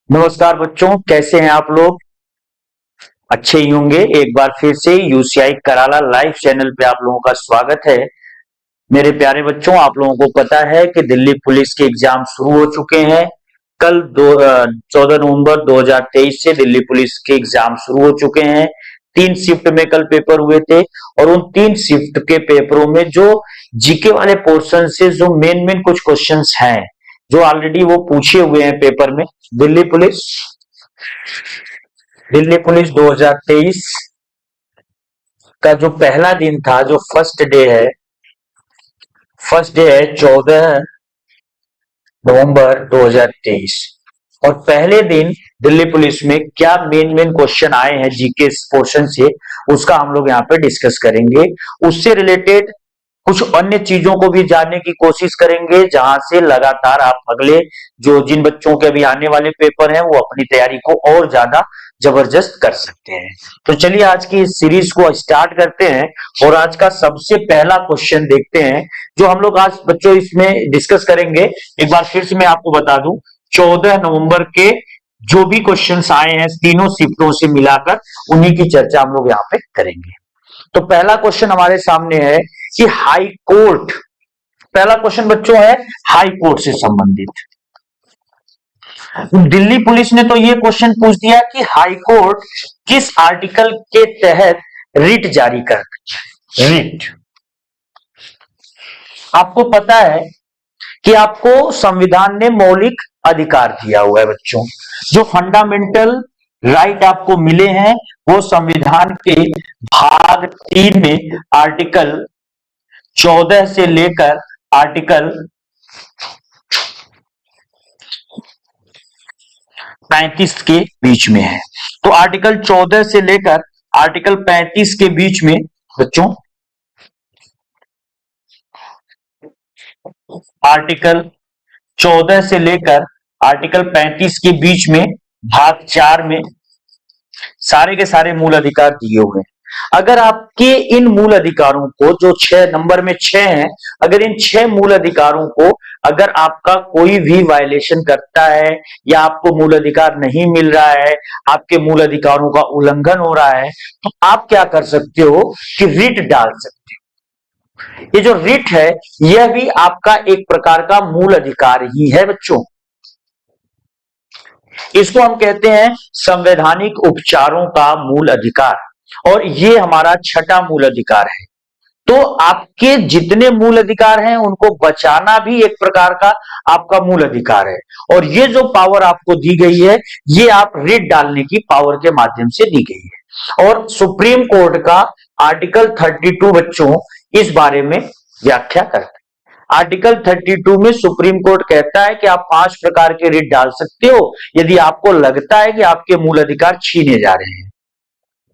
नमस्कार बच्चों, कैसे हैं आप लोग। अच्छे ही होंगे। एक बार फिर से यूसीआई कराला लाइव चैनल पे आप लोगों का स्वागत है। मेरे प्यारे बच्चों, आप लोगों को पता है कि दिल्ली पुलिस के एग्जाम शुरू हो चुके हैं। कल 14 नवंबर 2023 से दिल्ली पुलिस के एग्जाम शुरू हो चुके हैं। 3 शिफ्ट में कल पेपर हुए थे और उन 3 शिफ्ट के पेपरों में जो जीके वाले पोर्शन से जो मेन मेन कुछ क्वेश्चंस हैं जो ऑलरेडी वो पूछे हुए हैं पेपर में। दिल्ली पुलिस दिल्ली पुलिस 2023 का जो पहला दिन था, जो फर्स्ट डे है 14 नवंबर 2023। और पहले दिन दिल्ली पुलिस में क्या मेन मेन क्वेश्चन आए हैं जीके पोर्शन से, उसका हम लोग यहाँ पे डिस्कस करेंगे। उससे रिलेटेड कुछ अन्य चीजों को भी जानने की कोशिश करेंगे, जहां से लगातार आप अगले जो जिन बच्चों के अभी आने वाले पेपर हैं वो अपनी तैयारी को और ज्यादा जबरदस्त कर सकते हैं। तो चलिए आज की इस सीरीज को स्टार्ट करते हैं और आज का सबसे पहला क्वेश्चन देखते हैं जो हम लोग आज बच्चों इसमें डिस्कस करेंगे। एक बार फिर से मैं आपको बता दूं, 14 नवंबर के जो भी क्वेश्चंस आए हैं तीनों शिफ्टों से मिलाकर उन्हीं की चर्चा हम लोग यहाँ पे करेंगे। तो पहला क्वेश्चन हमारे सामने है कि हाई कोर्ट, पहला क्वेश्चन बच्चों है हाई कोर्ट से संबंधित। दिल्ली पुलिस ने तो ये क्वेश्चन पूछ दिया कि हाई कोर्ट किस आर्टिकल के तहत रिट जारी करती है। रिट, आपको पता है कि आपको संविधान ने मौलिक अधिकार दिया हुआ है बच्चों। जो फंडामेंटल राइट आपको मिले हैं वो संविधान के भाग 3 में आर्टिकल 14 से लेकर आर्टिकल 35 के बीच में है। तो आर्टिकल 14 से लेकर आर्टिकल 35 के बीच में बच्चों, आर्टिकल 14 से लेकर आर्टिकल 35 के बीच में भाग 4 में सारे के सारे मूल अधिकार दिए हुए हैं। अगर आपके इन मूल अधिकारों को, जो 6 नंबर में 6 हैं, अगर इन 6 मूल अधिकारों को अगर आपका कोई भी वायलेशन करता है या आपको मूल अधिकार नहीं मिल रहा है, आपके मूल अधिकारों का उल्लंघन हो रहा है, तो आप क्या कर सकते हो कि रिट डाल सकते हो। ये जो रिट है यह भी आपका एक प्रकार का मूल अधिकार ही है बच्चों। इसको हम कहते हैं संवैधानिक उपचारों का मूल अधिकार, और ये हमारा छठा मूल अधिकार है। तो आपके जितने मूल अधिकार हैं उनको बचाना भी एक प्रकार का आपका मूल अधिकार है। और ये जो पावर आपको दी गई है ये आप रिट डालने की पावर के माध्यम से दी गई है। और सुप्रीम कोर्ट का आर्टिकल 32 बच्चों इस बारे में व्याख्या करता है। आर्टिकल 32 में सुप्रीम कोर्ट कहता है कि आप 5 प्रकार के रिट डाल सकते हो यदि आपको लगता है कि आपके मूल अधिकार छीने जा रहे हैं।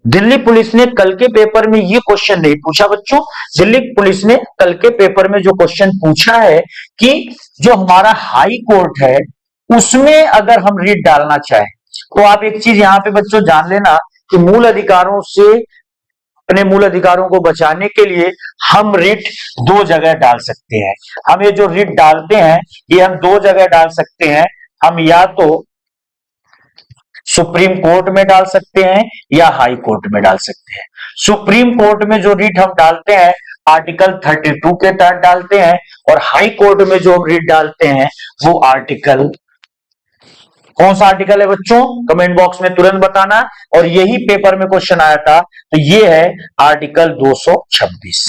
दिल्ली पुलिस ने कल के पेपर में ये क्वेश्चन नहीं पूछा बच्चों। दिल्ली पुलिस ने कल के पेपर में जो क्वेश्चन पूछा है कि जो हमारा हाई कोर्ट है उसमें अगर हम रिट डालना चाहें, तो आप एक चीज यहां पे बच्चों जान लेना कि मूल अधिकारों से, अपने मूल अधिकारों को बचाने के लिए हम रिट 2 जगह डाल सकते हैं। हम ये जो रिट डालते हैं ये हम 2 जगह डाल सकते हैं। हम या तो सुप्रीम कोर्ट में डाल सकते हैं या हाई कोर्ट में डाल सकते हैं। सुप्रीम कोर्ट में जो रिट हम डालते हैं आर्टिकल 32 के तहत डालते हैं, और हाई कोर्ट में जो हम रिट डालते हैं वो आर्टिकल, कौन सा आर्टिकल है बच्चों, कमेंट बॉक्स में तुरंत बताना। और यही पेपर में क्वेश्चन आया था, तो ये है आर्टिकल 226।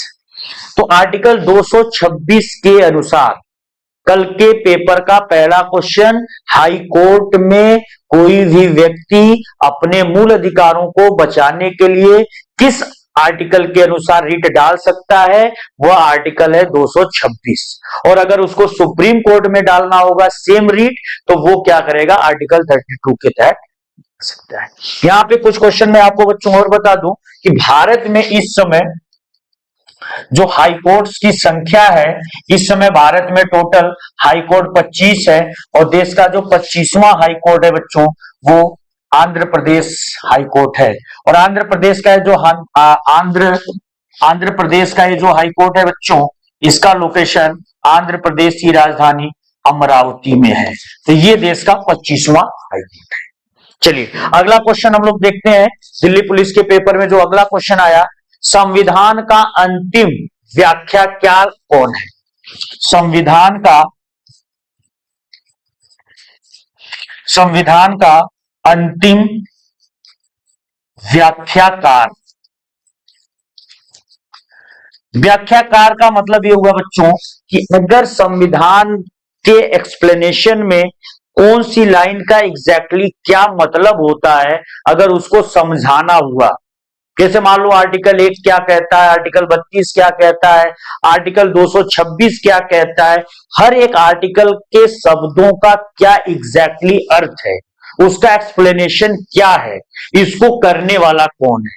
तो आर्टिकल 226 के अनुसार कल के पेपर का पहला क्वेश्चन, हाई कोर्ट में कोई भी व्यक्ति अपने मूल अधिकारों को बचाने के लिए किस आर्टिकल के अनुसार रिट डाल सकता है, वह आर्टिकल है 226। और अगर उसको सुप्रीम कोर्ट में डालना होगा सेम रिट, तो वो क्या करेगा, आर्टिकल 32 के तहत सकता है। यहां पे कुछ क्वेश्चन मैं आपको बच्चों और बता दूं कि भारत में इस समय जो हाई कोर्ट्स की संख्या है, इस समय भारत में टोटल हाई कोर्ट 25 है, और देश का जो 25वां हाई कोर्ट है बच्चों वो आंध्र प्रदेश हाई कोर्ट है। और आंध्र प्रदेश का जो आंध्र प्रदेश का ये जो हाई कोर्ट है बच्चों, इसका लोकेशन आंध्र प्रदेश की राजधानी अमरावती में है। तो ये देश का 25वां हाईकोर्ट है। चलिए अगला क्वेश्चन हम लोग देखते हैं। दिल्ली पुलिस के पेपर में जो अगला क्वेश्चन आया, संविधान का अंतिम व्याख्याकार कौन है? संविधान का अंतिम व्याख्याकार का मतलब ये हुआ बच्चों कि अगर संविधान के एक्सप्लेनेशन में कौन सी लाइन का एग्जैक्टली क्या मतलब होता है, अगर उसको समझाना हुआ, जैसे मान लो आर्टिकल 1 क्या कहता है, आर्टिकल 32 क्या कहता है, आर्टिकल 226 क्या कहता है, हर एक आर्टिकल के शब्दों का क्या एग्जैक्टली अर्थ है, उसका एक्सप्लेनेशन क्या है, इसको करने वाला कौन है?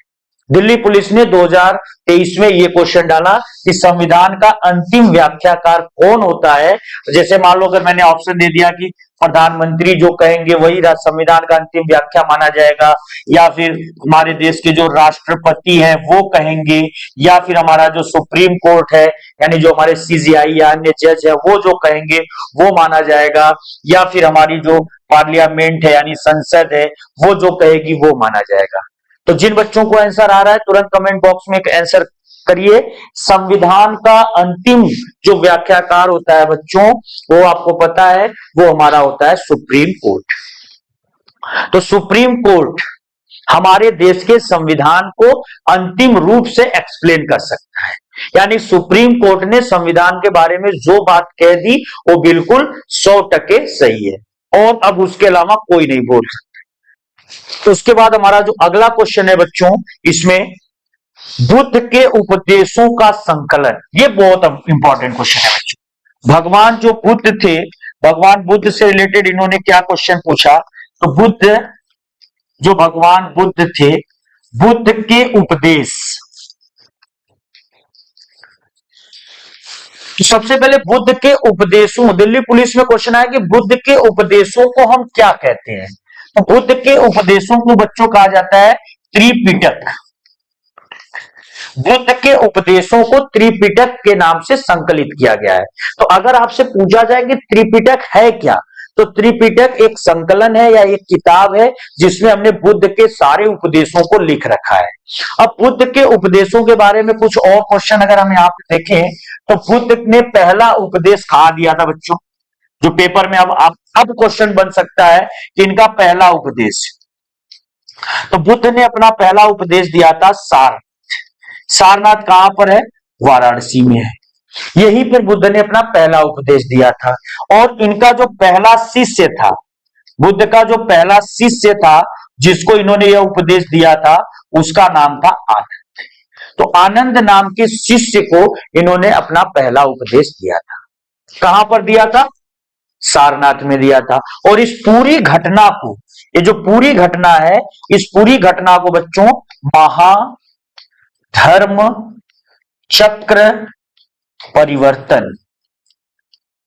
दिल्ली पुलिस ने 2023 में ये क्वेश्चन डाला कि संविधान का अंतिम व्याख्याकार कौन होता है। जैसे मान लो अगर मैंने ऑप्शन दे दिया कि प्रधानमंत्री जो कहेंगे वही संविधान का अंतिम व्याख्या माना जाएगा, या फिर हमारे देश के जो राष्ट्रपति हैं वो कहेंगे, या फिर हमारा जो सुप्रीम कोर्ट है यानी जो हमारे सीजीआई या अन्य जज है वो जो कहेंगे वो माना जाएगा, या फिर हमारी जो पार्लियामेंट है यानी संसद है वो जो कहेगी वो माना जाएगा। तो जिन बच्चों को आंसर आ रहा है तुरंत कमेंट बॉक्स में एक आंसर करिए। संविधान का अंतिम जो व्याख्याकार होता है बच्चों, वो आपको पता है वो हमारा होता है सुप्रीम कोर्ट। तो सुप्रीम कोर्ट हमारे देश के संविधान को अंतिम रूप से एक्सप्लेन कर सकता है, यानी सुप्रीम कोर्ट ने संविधान के बारे में जो बात कह दी वो बिल्कुल 100% सही है, और अब उसके अलावा कोई नहीं बोल सकता। तो उसके बाद हमारा जो अगला क्वेश्चन है बच्चों, इसमें बुद्ध के उपदेशों का संकलन, ये बहुत इंपॉर्टेंट क्वेश्चन है बच्चों। भगवान जो बुद्ध थे, भगवान बुद्ध से रिलेटेड इन्होंने क्या क्वेश्चन पूछा, तो बुद्ध जो भगवान बुद्ध थे, बुद्ध के उपदेश, तो सबसे पहले बुद्ध के उपदेशों, दिल्ली पुलिस में क्वेश्चन आया कि बुद्ध के उपदेशों को हम क्या कहते हैं? तो बुद्ध के उपदेशों को बच्चों कहा जाता है त्रिपिटक। बुद्ध के उपदेशों को त्रिपिटक के नाम से संकलित किया गया है। तो अगर आपसे पूछा जाए कि त्रिपिटक है क्या, तो त्रिपिटक एक संकलन है या एक किताब है जिसमें हमने बुद्ध के सारे उपदेशों को लिख रखा है। अब बुद्ध के उपदेशों के बारे में कुछ और क्वेश्चन अगर हम यहाँ पे देखें, तो बुद्ध ने पहला उपदेश कहाँ दिया था बच्चों? जो पेपर में अब क्वेश्चन बन सकता है कि इनका पहला उपदेश, तो बुद्ध ने अपना पहला उपदेश दिया था सारनाथ। सारनाथ कहां पर है? वाराणसी में है। यहीं पर बुद्ध ने अपना पहला उपदेश दिया था। और इनका जो पहला शिष्य था, बुद्ध का जो पहला शिष्य था जिसको इन्होंने यह उपदेश दिया था, उसका नाम था आनंद। तो आनंद नाम के शिष्य को इन्होंने अपना पहला उपदेश दिया था। कहां पर दिया था? सारनाथ में दिया था। और इस पूरी घटना को, ये जो पूरी घटना है, इस पूरी घटना को बच्चों महाधर्म चक्र परिवर्तन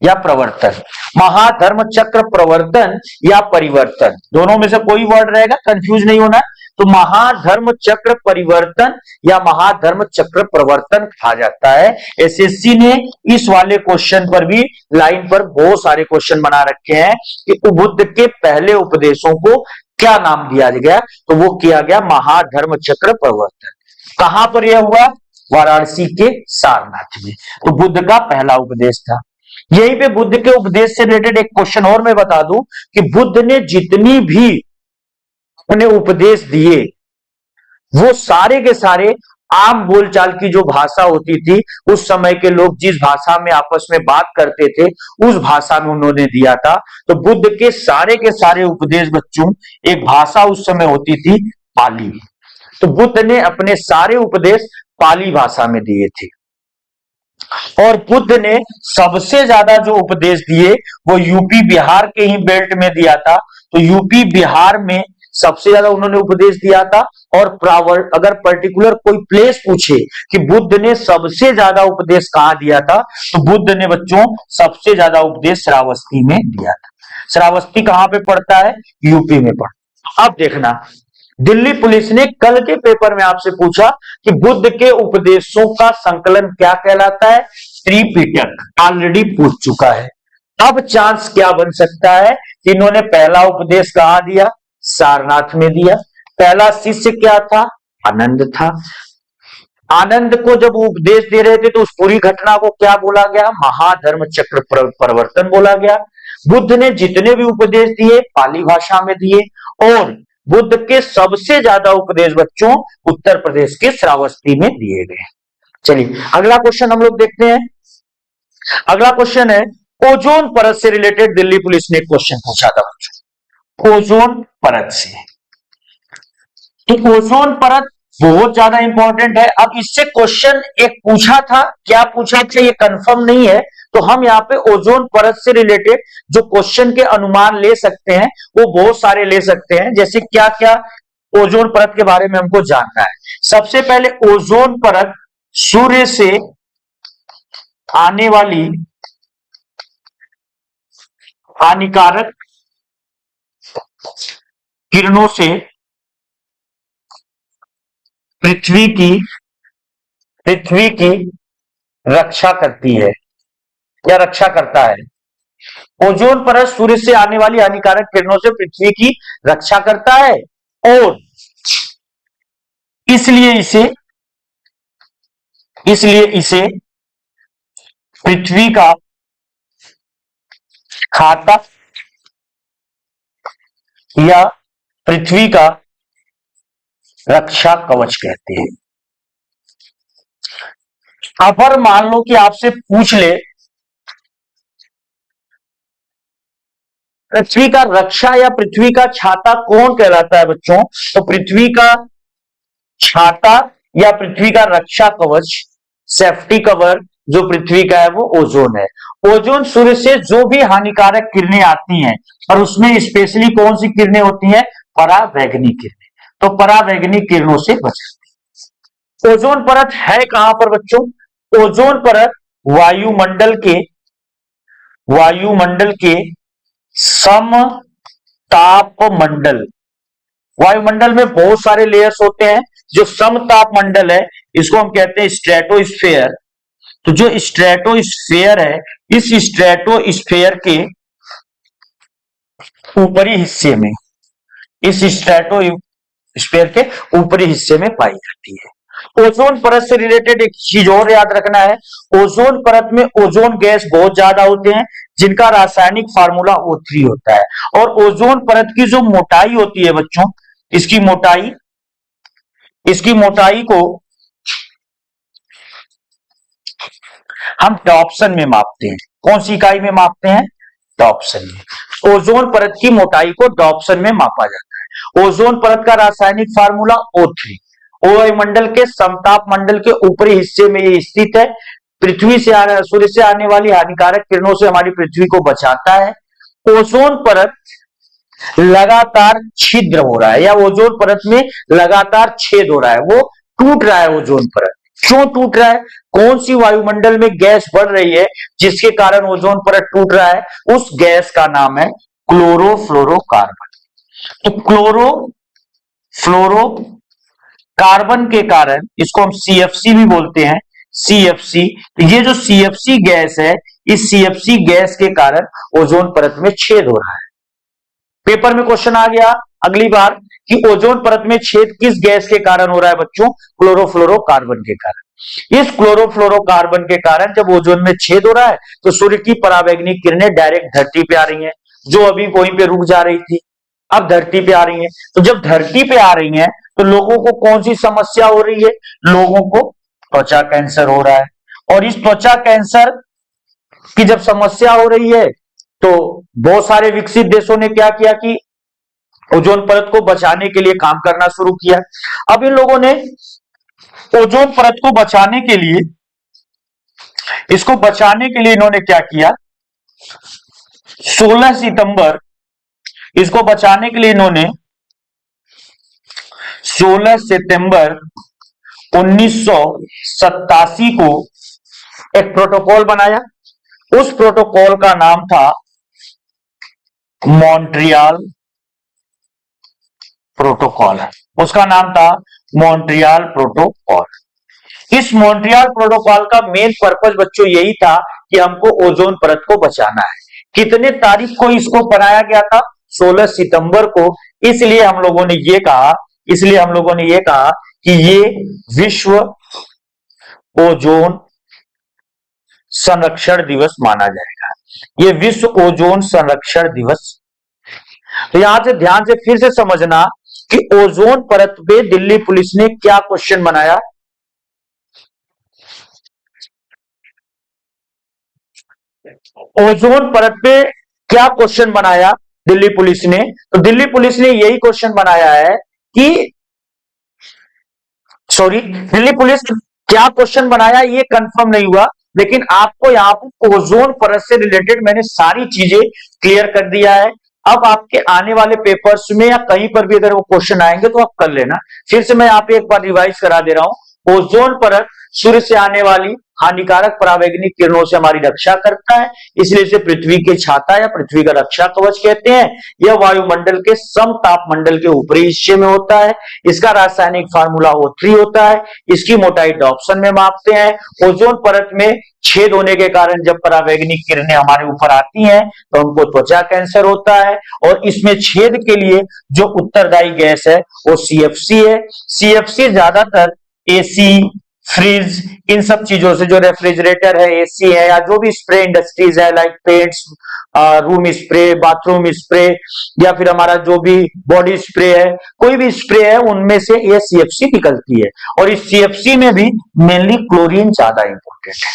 या प्रवर्तन, महाधर्म चक्र प्रवर्तन या परिवर्तन, दोनों में से कोई वर्ड रहेगा, कंफ्यूज नहीं होना। तो महाधर्म चक्र परिवर्तन या महाधर्म चक्र प्रवर्तन कहा जाता है। एसएससी ने इस वाले क्वेश्चन पर भी लाइन पर बहुत सारे क्वेश्चन बना रखे हैं कि बुद्ध के पहले उपदेशों को क्या नाम दिया गया, तो वो किया गया महाधर्म चक्र प्रवर्तन। कहां पर यह हुआ? वाराणसी के सारनाथ में। तो बुद्ध का पहला उपदेश था। यहीं पे बुद्ध के उपदेश से रिलेटेड एक क्वेश्चन और मैं बता दूं कि बुद्ध ने जितनी भी अपने उपदेश दिए वो सारे के सारे आम बोलचाल की जो भाषा होती थी, उस समय के लोग जिस भाषा में आपस में बात करते थे उस भाषा में उन्होंने दिया था। तो बुद्ध के सारे उपदेश बच्चों, एक भाषा उस समय होती थी पाली। तो बुद्ध ने अपने सारे उपदेश पाली भाषा में दिए थे। और बुद्ध ने सबसे ज्यादा जो उपदेश दिए वो यूपी बिहार के ही बेल्ट में दिया था। तो यूपी बिहार में सबसे ज्यादा उन्होंने उपदेश दिया था। और अगर पर्टिकुलर कोई प्लेस पूछे कि बुद्ध ने सबसे ज्यादा उपदेश कहां दिया था, तो बुद्ध ने बच्चों सबसे ज्यादा उपदेश श्रावस्ती में दिया था। श्रावस्ती कहां पे पड़ता है? यूपी में पड़ता। अब देखना, दिल्ली पुलिस ने कल के पेपर में आपसे पूछा कि बुद्ध के उपदेशों का संकलन क्या कहलाता है? त्रिपिटक। ऑलरेडी पूछ चुका है। अब चांस क्या बन सकता है कि इन्होंने पहला उपदेश कहां दिया? सारनाथ में दिया। पहला शिष्य क्या था? आनंद था। आनंद को जब वो उपदेश दे रहे थे तो उस पूरी घटना को क्या बोला गया? महाधर्म चक्र परिवर्तन बोला गया। बुद्ध ने जितने भी उपदेश दिए पाली भाषा में दिए, और बुद्ध के सबसे ज्यादा उपदेश बच्चों उत्तर प्रदेश के श्रावस्ती में दिए गए। चलिए अगला क्वेश्चन हम लोग देखते हैं। अगला क्वेश्चन है ओजोन परत से रिलेटेड दिल्ली पुलिस ने एक क्वेश्चन पूछा था बच्चों, ओजोन परत से। तो ओजोन परत बहुत ज्यादा इंपॉर्टेंट है। अब इससे क्वेश्चन एक पूछा था, क्या पूछा था ये कंफर्म नहीं है, तो हम यहाँ पे ओजोन परत से रिलेटेड जो क्वेश्चन के अनुमान ले सकते हैं वो बहुत सारे ले सकते हैं। जैसे क्या क्या ओजोन परत के बारे में हमको जानना है। सबसे पहले ओजोन परत सूर्य से आने वाली हानिकारक किरणों से पृथ्वी की रक्षा करती है या रक्षा करता है। ओजोन परत सूर्य से आने वाली हानिकारक किरणों से पृथ्वी की रक्षा करता है, और इसलिए इसे पृथ्वी का खाता या पृथ्वी का रक्षा कवच कहते हैं। अगर मान लो कि आपसे पूछ ले पृथ्वी का रक्षा या पृथ्वी का छाता कौन कहलाता है बच्चों, तो पृथ्वी का छाता या पृथ्वी का रक्षा कवच, सेफ्टी कवर जो पृथ्वी का है वो ओजोन है। ओजोन सूर्य से जो भी हानिकारक किरणें आती हैं, और उसमें स्पेशली कौन सी किरणें होती हैं? परावैंगनी किरणें। तो परावैंगनी किरणों से बचाती है। ओजोन परत है कहां पर बच्चों? ओजोन परत वायुमंडल के समताप मंडल, वायुमंडल में बहुत सारे लेयर्स होते हैं। जो समताप मंडल है इसको हम कहते हैं स्ट्रेटोस्फेयर। तो जो स्ट्रेटोस्फेयर है, इस स्ट्रेटोस्फेयर के ऊपरी हिस्से में, इस स्ट्रेटोस्फेयर के ऊपरी हिस्से में पाई जाती है। ओजोन परत से रिलेटेड एक चीज और याद रखना है, ओजोन परत में ओजोन गैस बहुत ज्यादा होते हैं जिनका रासायनिक फार्मूला O3 होता है। और ओजोन परत की जो मोटाई होती है बच्चों, इसकी मोटाई को हम डॉप्सन में मापते हैं। कौन सी इकाई में मापते हैं? डॉप्सन में। ओजोन परत की मोटाई को डॉप्सन में मापा जाता है। ओजोन परत का रासायनिक फार्मूला O3। वायुमंडल के समताप मंडल के ऊपरी हिस्से में ये स्थित है। सूर्य से आने वाली हानिकारक किरणों से हमारी पृथ्वी को बचाता है। ओजोन परत लगातार छिद्र हो रहा है, या ओजोन परत में लगातार छेद हो रहा है, वो टूट रहा है ओजोन परत। क्यों टूट रहा है? कौन सी वायुमंडल में गैस बढ़ रही है जिसके कारण ओजोन परत टूट रहा है? उस गैस का नाम है क्लोरोफ्लोरोकार्बन। तो क्लोरोफ्लोरोकार्बन के कारण इसको हम CFC भी बोलते हैं, CFC। ये जो CFC गैस है, इस CFC गैस के कारण ओजोन परत में छेद हो रहा है। पेपर में क्वेश्चन आ गया अगली बार कि ओजोन परत में छेद किस गैस के कारण हो रहा है बच्चों? क्लोरोफ्लोरोकार्बन के कारण। इस क्लोरोफ्लोरोकार्बन के कारण जब ओजोन में छेद हो रहा है तो सूर्य की परावैंगनी किरणें डायरेक्ट धरती पे आ रही हैं, जो अभी वहीं पे रुक जा रही थी, अब धरती पे आ रही हैं। तो जब धरती पे आ रही हैं तो लोगों को कौन सी समस्या हो रही है? लोगों को त्वचा कैंसर हो रहा है। और इस त्वचा कैंसर की जब समस्या हो रही है तो बहुत सारे विकसित देशों ने क्या किया कि ओजोन परत को बचाने के लिए काम करना शुरू किया। अब इन लोगों ने ओजोन परत को बचाने के लिए, इन्होंने क्या किया? 16 सितंबर, इसको बचाने के लिए इन्होंने 16 सितंबर 1987 को एक प्रोटोकॉल बनाया। उस प्रोटोकॉल का नाम था मॉन्ट्रियल प्रोटोकॉल। उसका नाम था मॉन्ट्रियल प्रोटोकॉल। इस मॉन्ट्रियल प्रोटोकॉल का मेन पर्पस बच्चों यही था कि हमको ओजोन परत को बचाना है। कितने तारीख को इसको बनाया गया था? 16 सितंबर को। इसलिए हम लोगों ने ये कहा कि ये विश्व ओजोन संरक्षण दिवस माना जाएगा। ये विश्व ओजोन संरक्षण दिवस। तो यहां से ध्यान से फिर से समझना कि ओजोन परत पे दिल्ली पुलिस ने क्या क्वेश्चन बनाया। ओजोन परत पे क्या क्वेश्चन बनाया दिल्ली पुलिस ने? तो दिल्ली पुलिस ने यही क्वेश्चन बनाया है कि दिल्ली पुलिस क्या क्वेश्चन बनाया ये कंफर्म नहीं हुआ, लेकिन आपको यहां पर ओजोन परत से रिलेटेड मैंने सारी चीजें क्लियर कर दिया है। अब आपके आने वाले पेपर्स में या कहीं पर भी अगर वो क्वेश्चन आएंगे तो आप कर लेना। फिर से मैं यहाँ पे एक बार रिवाइज करा दे रहा हूं। ओजोन परत सूर्य से आने वाली हानिकारक परावैंगनिक किरणों से हमारी रक्षा करता है, इसलिए इसे पृथ्वी की छाता या पृथ्वी का रक्षा कवच कहते हैं। यह वायुमंडल के सम तापमंडल के ऊपरी हिस्से में होता है। इसका रासायनिक फार्मूला O3 होता है। इसकी मोटाई डॉप्सन में मापते हैं। ओजोन परत में छेद होने के कारण जब परावैंगनिक किरणें हमारे ऊपर आती हैं तो हमको त्वचा कैंसर होता है। और इसमें छेद के लिए जो उत्तरदायी गैस है वो CFC है। CFC ज्यादातर AC, फ्रिज, इन सब चीजों से, जो रेफ्रिजरेटर है, AC है, या जो भी स्प्रे इंडस्ट्रीज है like paints, room spray, bathroom spray, या फिर हमारा जो भी बॉडी स्प्रे है, कोई भी स्प्रे है, उनमें से ये CFC निकलती है। और इस CFC में भी मेनली क्लोरीन ज्यादा इंपॉर्टेंट है।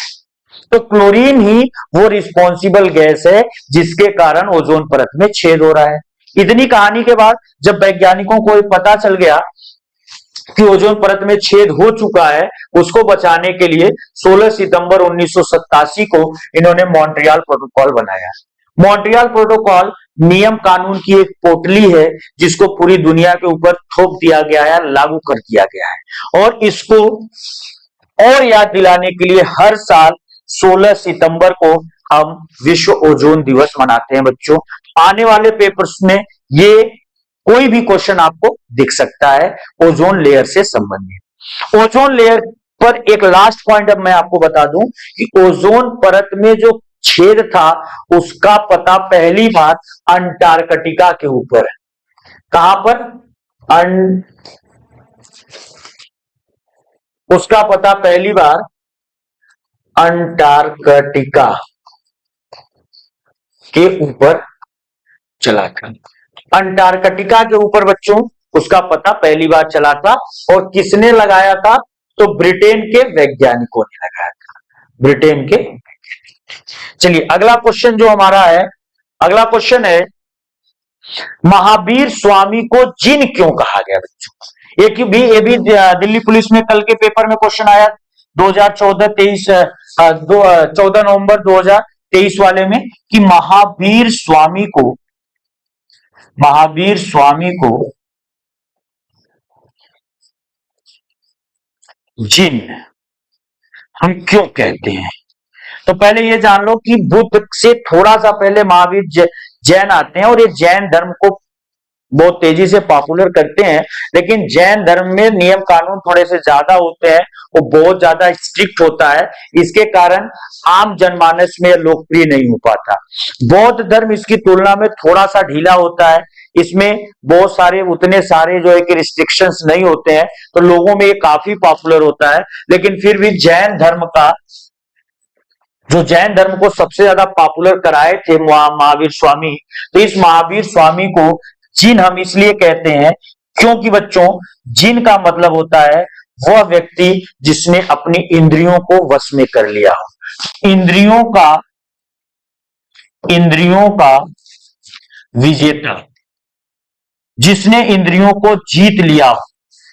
तो क्लोरीन ही वो रिस्पॉन्सिबल गैस है जिसके कारण ओजोन परत में छेद हो रहा है। इतनी कहानी के बाद जब वैज्ञानिकों को पता चल गया कि ओजोन परत में छेद हो चुका है, उसको बचाने के लिए 16 सितंबर 1987 को इन्होंने मॉन्ट्रियल प्रोटोकॉल बनाया। मॉन्ट्रियल प्रोटोकॉल नियम कानून की एक पोटली है जिसको पूरी दुनिया के ऊपर थोप दिया गया है, लागू कर दिया गया है। और इसको और याद दिलाने के लिए हर साल 16 सितंबर को हम विश्व ओजोन दिवस मनाते हैं बच्चों। आने वाले पेपर्स में ये कोई भी क्वेश्चन आपको दिख सकता है ओजोन लेयर से संबंधित। ओजोन लेयर पर एक लास्ट पॉइंट अब मैं आपको बता दूं कि ओजोन परत में जो छेद था उसका पता पहली बार अंटार्कटिका के ऊपर है। कहां पर? उसका पता पहली बार अंटार्कटिका के ऊपर चला था। अंटार्कटिका के ऊपर बच्चों उसका पता पहली बार चला था। और किसने लगाया था? तो ब्रिटेन के वैज्ञानिकों ने लगाया था। ब्रिटेन के। चलिए अगला क्वेश्चन जो हमारा है, अगला क्वेश्चन है महावीर स्वामी को जिन क्यों कहा गया बच्चों? ये भी दिल्ली पुलिस में कल के पेपर में क्वेश्चन आया 2014-23 14 नवंबर 2023 वाले में कि महावीर स्वामी को जिन हम क्यों कहते हैं? तो पहले ये जान लो कि बुद्ध से थोड़ा सा पहले महावीर जैन आते हैं और ये जैन धर्म को बहुत तेजी से पॉपुलर करते हैं। लेकिन जैन धर्म में नियम कानून थोड़े से ज्यादा होते हैं, वो बहुत ज्यादा स्ट्रिक्ट होता है, इसके कारण आम जनमानस में लोकप्रिय नहीं हो पाता। बौद्ध धर्म इसकी तुलना में थोड़ा सा ढीला होता है, इसमें बहुत सारे उतने सारे जो है कि रिस्ट्रिक्शंस नहीं होते हैं, तो लोगों में ये काफी पॉपुलर होता है। लेकिन फिर भी जैन धर्म को सबसे ज्यादा पॉपुलर कराए थे महावीर स्वामी। तो इस महावीर स्वामी को जिन हम इसलिए कहते हैं क्योंकि बच्चों जिन का मतलब होता है वह व्यक्ति जिसने अपनी इंद्रियों को वश में कर लिया हो। इंद्रियों का विजेता, जिसने इंद्रियों को जीत लिया हो,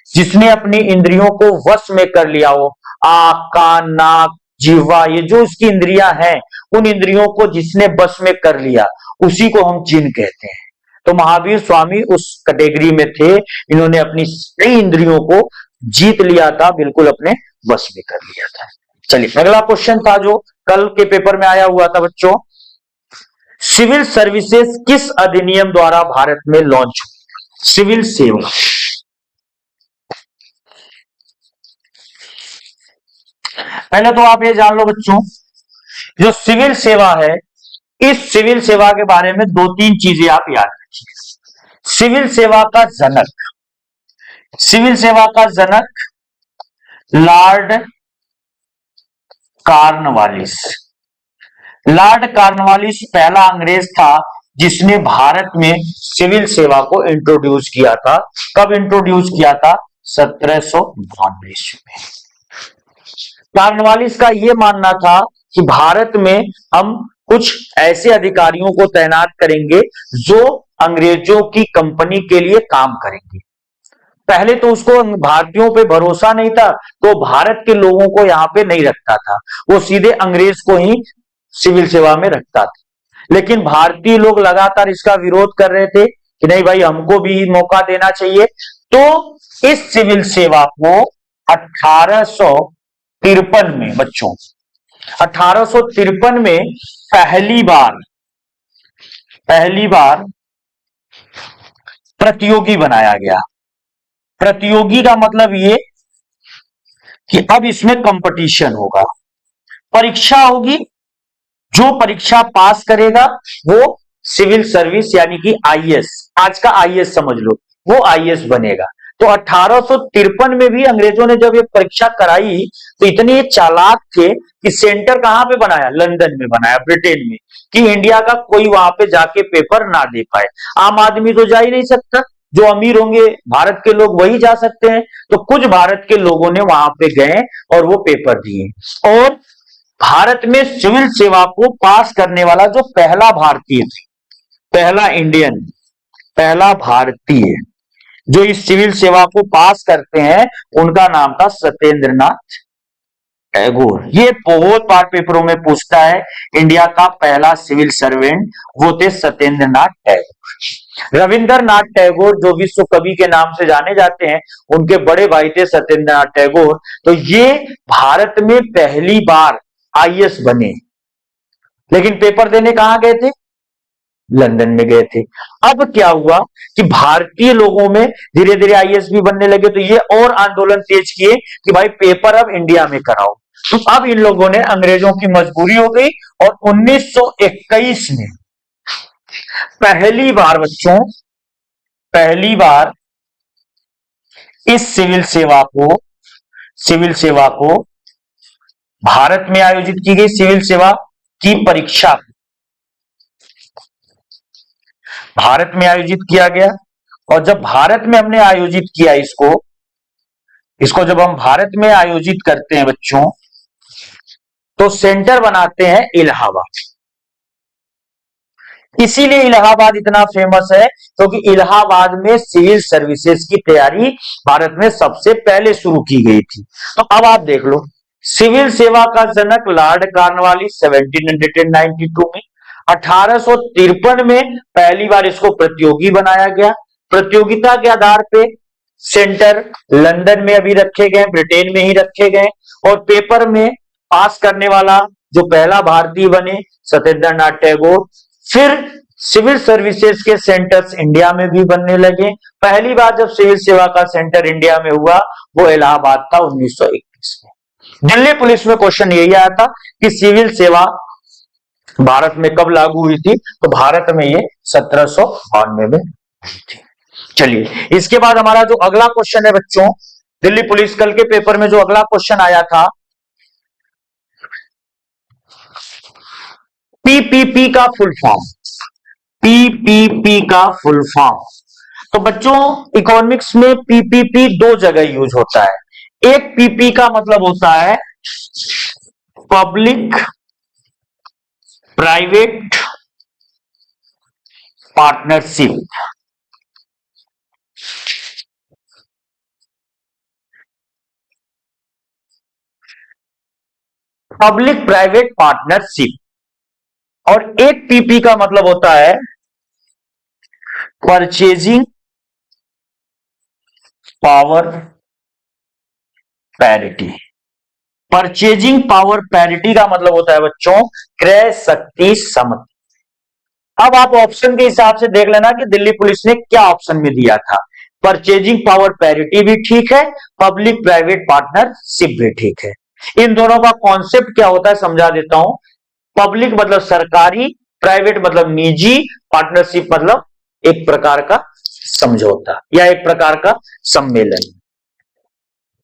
जिसने अपनी इंद्रियों को वश में कर लिया हो। आंख, कान, नाक, जिह्वा, ये जो इसकी इंद्रियां हैं, उन इंद्रियों को जिसने वश में कर लिया उसी को हम जिन कहते हैं। तो महावीर स्वामी उस कैटेगरी में थे, इन्होंने अपनी सभी इंद्रियों को जीत लिया था, बिल्कुल अपने वश में कर लिया था। चलिए अगला क्वेश्चन था जो कल के पेपर में आया हुआ था बच्चों, सिविल सर्विसेज किस अधिनियम द्वारा भारत में लॉन्च हुई? सिविल सेवा। पहले तो आप ये जान लो बच्चों, जो सिविल सेवा है इस सिविल सेवा के बारे में दो तीन चीजें आप याद रखिए। सिविल सेवा का जनक, सिविल सेवा का जनक लॉर्ड कॉर्नवालिस। लॉर्ड कॉर्नवालिस पहला अंग्रेज था जिसने भारत में सिविल सेवा को इंट्रोड्यूस किया था। कब इंट्रोड्यूस किया था? 1792 ईस्वी में। कॉर्नवालिस का यह मानना था कि भारत में हम कुछ ऐसे अधिकारियों को तैनात करेंगे जो अंग्रेजों की कंपनी के लिए काम करेंगे। पहले तो उसको भारतीयों पे भरोसा नहीं था, तो भारत के लोगों को यहां पे नहीं रखता था, वो सीधे अंग्रेज को ही सिविल सेवा में रखता था। लेकिन भारतीय लोग लगातार इसका विरोध कर रहे थे कि नहीं भाई, हमको भी मौका देना चाहिए। तो इस सिविल सेवा को 1853 में बच्चों, 1853 में पहली बार प्रतियोगी बनाया गया। प्रतियोगी का मतलब ये कि अब इसमें कंपटीशन होगा, परीक्षा होगी। जो परीक्षा पास करेगा वो सिविल सर्विस यानी कि आईएएस, आज का आईएएस समझ लो, वो आईएएस बनेगा। तो 1853 में भी अंग्रेजों ने जब ये परीक्षा कराई तो इतने चालाक थे कि सेंटर कहां पे बनाया? लंदन में बनाया, ब्रिटेन में, कि इंडिया का कोई वहां पे जाके पेपर ना दे पाए। आम आदमी तो जा ही नहीं सकता, जो अमीर होंगे भारत के लोग वही जा सकते हैं। तो कुछ भारत के लोगों ने वहां पे गए और वो पेपर दिए, और भारत में सिविल सेवा को पास करने वाला जो पहला भारतीय थे, पहला इंडियन, पहला भारतीय जो इस सिविल सेवा को पास करते हैं, उनका नाम था सत्येंद्रनाथ टैगोर। ये बहुत बार पेपरों में पूछता है, इंडिया का पहला सिविल सर्वेंट वो थे सत्येंद्रनाथ टैगोर। रविंद्रनाथ टैगोर जो विश्व कवि के नाम से जाने जाते हैं, उनके बड़े भाई थे सत्येंद्रनाथ टैगोर। तो ये भारत में पहली बार आईएएस बने, लेकिन पेपर देने कहां गए थे? लंदन में गए थे। अब क्या हुआ कि भारतीय लोगों में धीरे धीरे आईएएस भी बनने लगे, तो ये और आंदोलन तेज किए कि भाई पेपर अब इंडिया में कराओ। तो अब इन लोगों ने, अंग्रेजों की मजबूरी हो गई, और 1921 में पहली बार बच्चों, पहली बार इस सिविल सेवा को भारत में आयोजित की गई। सिविल सेवा की परीक्षा भारत में आयोजित किया गया। और जब भारत में हमने आयोजित किया इसको जब हम भारत में आयोजित करते हैं बच्चों, तो सेंटर बनाते हैं इलाहाबाद। इसीलिए इलाहाबाद इतना फेमस है क्योंकि इलाहाबाद में सिविल सर्विसेज की तैयारी भारत में सबसे पहले शुरू की गई थी। तो अब आप देख लो, सिविल सेवा का जनक लॉर्ड कॉर्नवालिस 1792 में, 1853 में पहली बार इसको प्रतियोगी बनाया गया। प्रतियोगिता के आधार पे सेंटर लंदन में अभी रखे गए, ब्रिटेन में ही रखे गए, और पेपर में पास करने वाला जो पहला भारतीय बने सत्येंद्रनाथ टैगोर। फिर सिविल सर्विसेज के सेंटर्स इंडिया में भी बनने लगे। पहली बार जब सिविल सेवा का सेंटर इंडिया में हुआ वो इलाहाबाद था 1921 में। दिल्ली पुलिस में क्वेश्चन यही आया था कि सिविल सेवा भारत में कब लागू हुई थी, तो भारत में ये 1792 में हुई थी। चलिए, इसके बाद हमारा जो अगला क्वेश्चन है बच्चों, दिल्ली पुलिस कल के पेपर में जो अगला क्वेश्चन आया था, पीपीपी का फुल फॉर्म, पीपीपी का फुल फॉर्म। तो बच्चों इकोनॉमिक्स में पीपीपी दो जगह यूज होता है। एक पीपी का मतलब होता है public private partnership, public private partnership. और एक पीपी का मतलब होता है purchasing power parity. Purchasing power parity का मतलब होता है बच्चों क्रय शक्ति समता। अब आप ऑप्शन के हिसाब से देख लेना कि दिल्ली पुलिस ने क्या ऑप्शन में दिया था। परचेजिंग पावर पैरिटी भी ठीक है, पब्लिक प्राइवेट पार्टनरशिप भी ठीक है। इन दोनों का कॉन्सेप्ट क्या होता है समझा देता हूं। पब्लिक मतलब सरकारी, प्राइवेट मतलब निजी, पार्टनरशिप मतलब एक प्रकार का समझौता या एक प्रकार का सम्मेलन।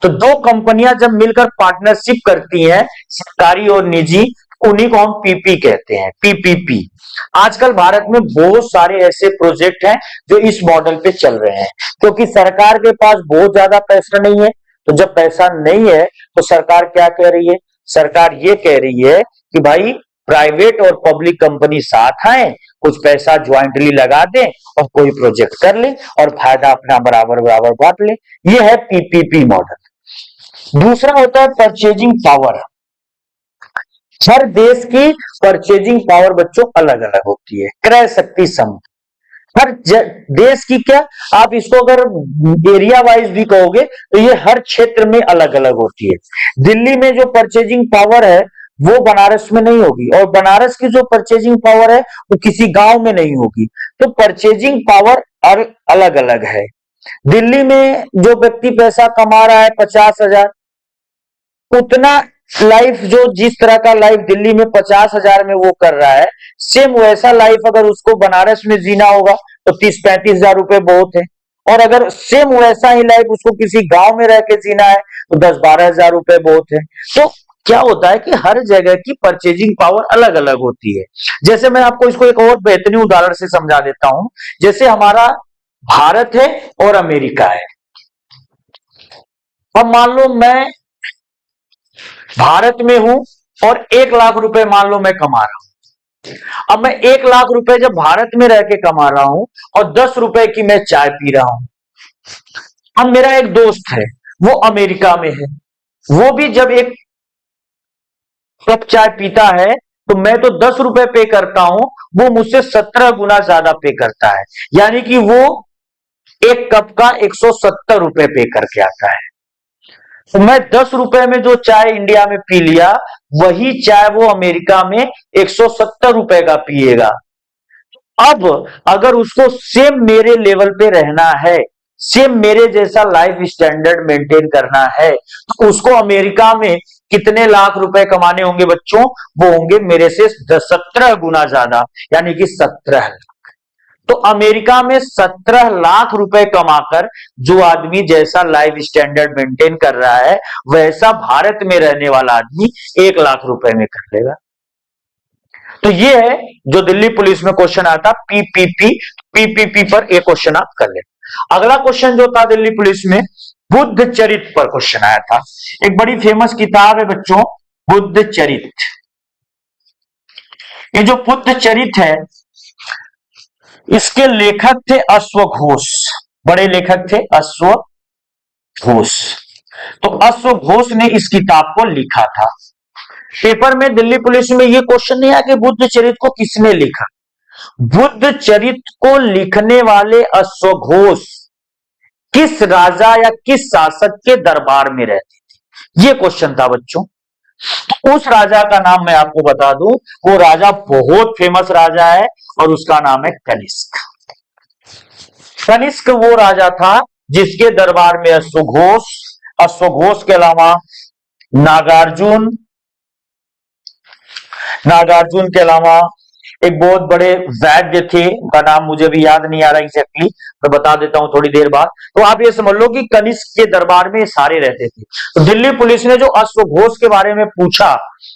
तो दो कंपनियां जब मिलकर पार्टनरशिप करती हैं, सरकारी और निजी, उन्हीं को हम पीपी कहते हैं, पीपीपी। आजकल भारत में बहुत सारे ऐसे प्रोजेक्ट हैं जो इस मॉडल पे चल रहे हैं, क्योंकि सरकार के पास बहुत ज्यादा पैसा नहीं है। तो जब पैसा नहीं है तो सरकार क्या कह रही है? सरकार ये कह रही है कि भाई प्राइवेट और पब्लिक कंपनी साथ आए, कुछ पैसा ज्वाइंटली लगा दें और कोई प्रोजेक्ट कर ले और फायदा अपना बराबर बराबर बांट ले। ये है पीपीपी मॉडल। दूसरा होता है परचेजिंग पावर। हर देश की परचेजिंग पावर बच्चों अलग अलग होती है, क्रय शक्ति सम। हर देश की क्या, आप इसको अगर एरिया वाइज भी कहोगे तो ये हर क्षेत्र में अलग अलग होती है। दिल्ली में जो परचेजिंग पावर है वो बनारस में नहीं होगी, और बनारस की जो परचेजिंग पावर है वो किसी गांव में नहीं होगी। तो परचेजिंग पावर अलग अलग है। दिल्ली में जो व्यक्ति पैसा कमा रहा है 50,000, उतना लाइफ जो जिस तरह का लाइफ दिल्ली में 50,000 में वो कर रहा है, सेम वैसा लाइफ अगर उसको बनारस में जीना होगा तो 30-35,000 रुपए बहुत है। और अगर सेम वैसा ही लाइफ उसको किसी गांव में रह के जीना है तो 10-12,000 रुपए बहुत है। तो क्या होता है कि हर जगह की परचेजिंग पावर अलग अलग होती है। जैसे मैं आपको इसको एक और बेहतरीन उदाहरण से समझा देता हूं। जैसे हमारा भारत है और अमेरिका है। अब मान लो मैं भारत में हूं और 1,00,000 रुपए मान लो मैं कमा रहा हूं। अब मैं 1,00,000 रुपए जब भारत में रह के कमा रहा हूं और 10 रुपए की मैं चाय पी रहा हूं। अब मेरा एक दोस्त है, वो अमेरिका में है, वो भी जब एक कप चाय पीता है तो मैं तो 10 रुपए पे करता हूं, वो मुझसे 17 गुना ज्यादा पे करता है। यानी कि वो एक कप का 170 रुपए पे करके आता है। तो मैं 10 रुपए में जो चाय इंडिया में पी लिया, वही चाय वो अमेरिका में 170 रुपए का पिएगा। अब अगर उसको सेम मेरे लेवल पे रहना है, सेम मेरे जैसा लाइफ स्टैंडर्ड मेंटेन करना है, तो उसको अमेरिका में कितने लाख रुपए कमाने होंगे बच्चों? वो होंगे मेरे से 17 गुना ज्यादा, यानी कि 17। तो अमेरिका में 17 लाख रुपए कमाकर जो आदमी जैसा लाइफ स्टैंडर्ड मेंटेन कर रहा है, वैसा भारत में रहने वाला आदमी 1,00,000 रुपए में कर लेगा। तो ये है जो दिल्ली पुलिस में क्वेश्चन आया था, पीपीपी पर एक क्वेश्चन आप कर ले। अगला क्वेश्चन जो था दिल्ली पुलिस में, बुद्ध चरित पर क्वेश्चन आया था। एक बड़ी फेमस किताब है बच्चों, बुद्ध चरित। ये जो बुद्ध चरित है, इसके लेखक थे अश्वघोष। बड़े लेखक थे अश्वघोष। तो अश्वघोष ने इस किताब को लिखा था। पेपर में दिल्ली पुलिस में यह क्वेश्चन नहीं आया कि बुद्ध चरित को किसने लिखा। बुद्ध चरित को लिखने वाले अश्वघोष किस राजा या किस शासक के दरबार में रहते थे, यह क्वेश्चन था बच्चों। तो उस राजा का नाम मैं आपको बता दूं, वो राजा बहुत फेमस राजा है और उसका नाम है कनिष्क। कनिष्क वो राजा था जिसके दरबार में अश्वघोष के अलावा नागार्जुन के अलावा एक बहुत बड़े वैद्य थे, उनका नाम मुझे भी याद नहीं आ रहा एग्जैक्टली, मैं बता देता हूं थोड़ी देर बाद। तो आप ये समझ लो कि कनिष्क के दरबार में सारे रहते थे। तो दिल्ली पुलिस ने जो अश्वघोष के बारे में पूछा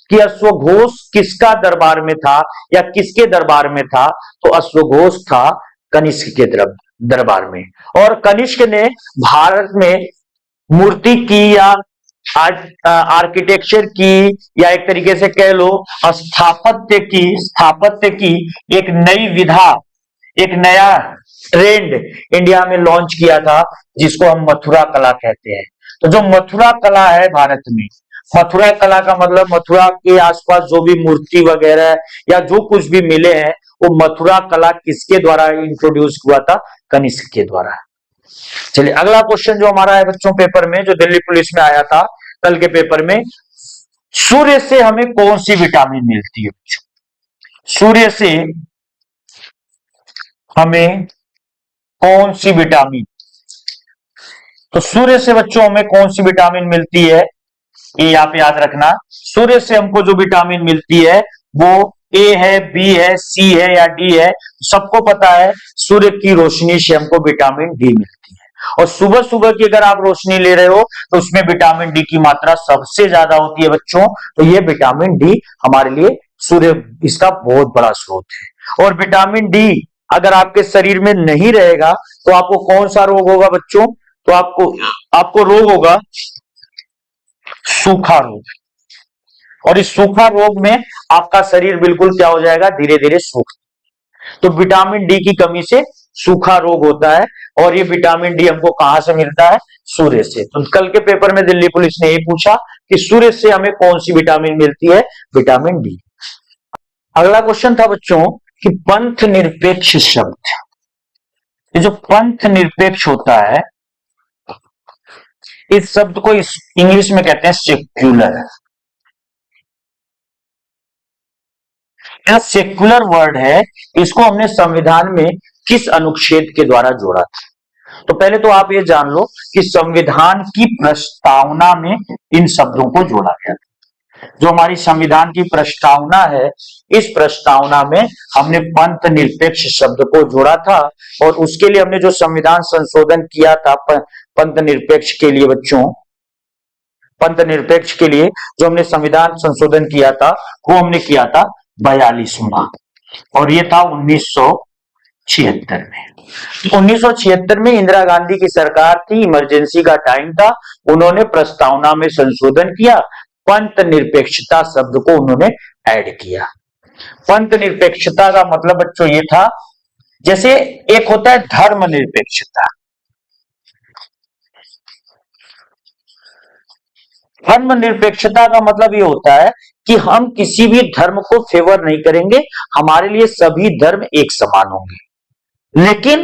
कि अश्वघोष किसका दरबार में था या किसके दरबार में था, तो अश्वघोष था कनिष्क के दरबार में। और कनिष्क ने भारत में मूर्ति की या आर्किटेक्चर की या एक तरीके से कह लो स्थापत्य की एक नई विधा, एक नया ट्रेंड इंडिया में लॉन्च किया था, जिसको हम मथुरा कला कहते हैं। तो जो मथुरा कला है भारत में, मथुरा कला का मतलब मथुरा के आसपास जो भी मूर्ति वगैरह या जो कुछ भी मिले हैं, वो मथुरा कला किसके द्वारा इंट्रोड्यूस हुआ था? कनिष्क के द्वारा। चलिए अगला क्वेश्चन जो हमारा है बच्चों पेपर में, जो दिल्ली पुलिस में आया था कल के पेपर में, सूर्य से हमें कौन सी विटामिन मिलती है? सूर्य से हमें कौन सी विटामिन, तो सूर्य से बच्चों हमें कौन सी विटामिन मिलती है, ये आप याद रखना। सूर्य से हमको जो विटामिन मिलती है वो ए है, बी है, सी है या डी है, सबको पता है सूर्य की रोशनी से हमको विटामिन डी मिलती है। और सुबह सुबह की अगर आप रोशनी ले रहे हो तो उसमें विटामिन डी की मात्रा सबसे ज्यादा होती है बच्चों। तो ये विटामिन डी हमारे लिए सूर्य इसका बहुत बड़ा स्रोत है। और विटामिन डी अगर आपके शरीर में नहीं रहेगा तो आपको कौन सा रोग होगा बच्चों? तो आपको रोग होगा सूखा रोग। और इस सूखा रोग में आपका शरीर बिल्कुल क्या हो जाएगा? धीरे धीरे सूख। तो विटामिन डी की कमी से सूखा रोग होता है। और ये विटामिन डी हमको कहां से मिलता है? सूर्य से। तो कल के पेपर में दिल्ली पुलिस ने ये पूछा कि सूर्य से हमें कौन सी विटामिन मिलती है? Vitamin D. अगला क्वेश्चन था बच्चों कि पंथ निरपेक्ष शब्द, ये जो पंथ निरपेक्ष होता है इस शब्द को इंग्लिश में कहते हैं सेक्युलर। यह सेक्युलर वर्ड है, इसको हमने संविधान में किस अनुच्छेद के द्वारा जोड़ा था? तो पहले तो आप ये जान लो कि संविधान की प्रस्तावना में इन शब्दों को जोड़ा गया था। जो हमारी संविधान की प्रस्तावना है, इस प्रस्तावना में हमने पंथ निरपेक्ष शब्द को जोड़ा था। और उसके लिए हमने जो संविधान संशोधन किया था पंथ निरपेक्ष के लिए बच्चों, पंथ निरपेक्ष के लिए जो हमने संविधान संशोधन किया था वो हमने किया था 42वां, और ये था 1976 में। 1976 में इंदिरा गांधी की सरकार थी, इमरजेंसी का टाइम था, उन्होंने प्रस्तावना में संशोधन किया, पंथ निरपेक्षता शब्द को उन्होंने ऐड किया। पंथ निरपेक्षता का मतलब बच्चों ये था, जैसे एक होता है धर्म निरपेक्षता। धर्म निरपेक्षता का मतलब ये होता है कि हम किसी भी धर्म को फेवर नहीं करेंगे, हमारे लिए सभी धर्म एक समान होंगे। लेकिन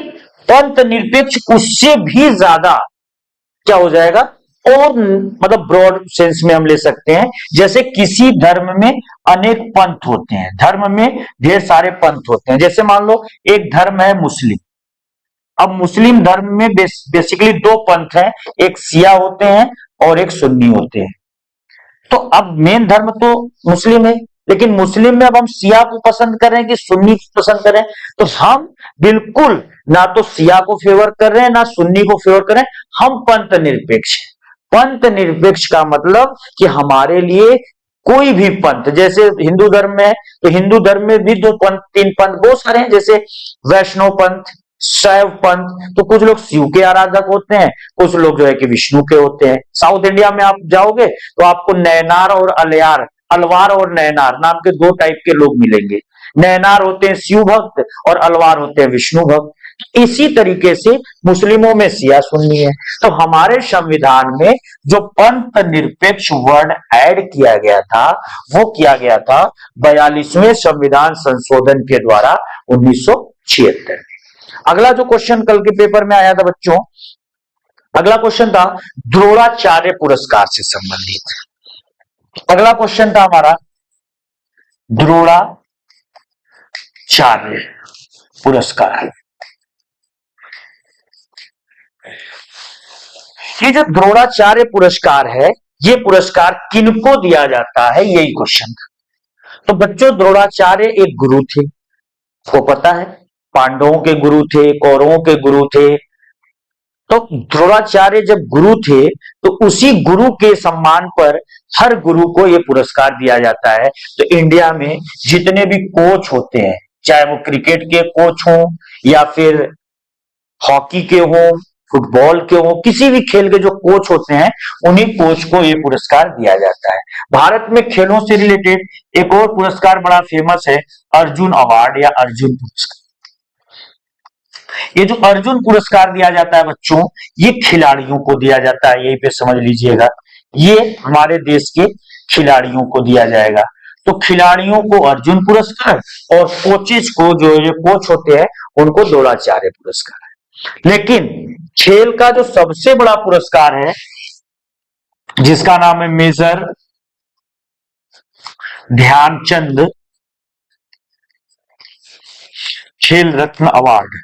पंथ निरपेक्ष उससे भी ज्यादा क्या हो जाएगा? और मतलब ब्रॉड सेंस में हम ले सकते हैं, जैसे किसी धर्म में अनेक पंथ होते हैं, धर्म में ढेर सारे पंथ होते हैं। जैसे मान लो एक धर्म है मुस्लिम, अब मुस्लिम धर्म में बेसिकली दो पंथ हैं, एक शिया होते हैं और एक सुन्नी होते हैं। तो अब मेन धर्म तो मुस्लिम है, लेकिन मुस्लिम में अब हम शिया को पसंद कर रहे हैं कि सुन्नी को पसंद कर रहे हैं? तो हम बिल्कुल ना तो शिया को फेवर कर रहे हैं ना सुन्नी को फेवर कर रहे हैं, हम पंथ निरपेक्ष हैं। पंथ निरपेक्ष का मतलब कि हमारे लिए कोई भी पंथ, जैसे हिंदू धर्म में है तो हिंदू धर्म में भी दो पंथ तीन पंथ बहुत सारे हैं, जैसे वैष्णव पंथ, शैव पंथ। तो कुछ लोग शिव के आराधक होते हैं, कुछ लोग जो है कि विष्णु के होते हैं। साउथ इंडिया में आप जाओगे तो आपको नैनार और अलवार और नैनार नाम के दो टाइप के लोग मिलेंगे। नैनार होते हैं शिव भक्त और अलवार होते हैं विष्णु भक्त। इसी तरीके से मुस्लिमों में शिया सुन्नी है। तो हमारे संविधान में जो पंथ निरपेक्ष वर्ड ऐड किया गया था वो किया गया था 42वें संविधान संशोधन के द्वारा 1976 में। अगला जो क्वेश्चन कल के पेपर में आया था बच्चों, अगला क्वेश्चन था द्रोणाचार्य पुरस्कार से संबंधित। अगला क्वेश्चन था हमारा द्रोणाचार्य पुरस्कार। ये जो द्रोणाचार्य पुरस्कार है, ये पुरस्कार किनको दिया जाता है, यही क्वेश्चन था। तो बच्चों द्रोणाचार्य एक गुरु थे, को पता है, पांडवों के गुरु थे, कौरवों के गुरु थे। तो द्रोणाचार्य जब गुरु थे तो उसी गुरु के सम्मान पर हर गुरु को यह पुरस्कार दिया जाता है। तो इंडिया में जितने भी कोच होते हैं, चाहे वो क्रिकेट के कोच हों या फिर हॉकी के हों, फुटबॉल के हों, किसी भी खेल के जो कोच होते हैं उन्हीं कोच को यह पुरस्कार दिया जाता है। भारत में खेलों से रिलेटेड एक और पुरस्कार बड़ा फेमस है, अर्जुन अवार्ड या अर्जुन पुरस्कार। ये जो अर्जुन पुरस्कार दिया जाता है बच्चों, ये खिलाड़ियों को दिया जाता है, यहीं पे समझ लीजिएगा, ये हमारे देश के खिलाड़ियों को दिया जाएगा। तो खिलाड़ियों को अर्जुन पुरस्कार और कोचेज को, जो कोच होते हैं, उनको द्रोणाचार्य पुरस्कार है। लेकिन खेल का जो सबसे बड़ा पुरस्कार है जिसका नाम है मेजर ध्यानचंद खेल रत्न अवार्ड,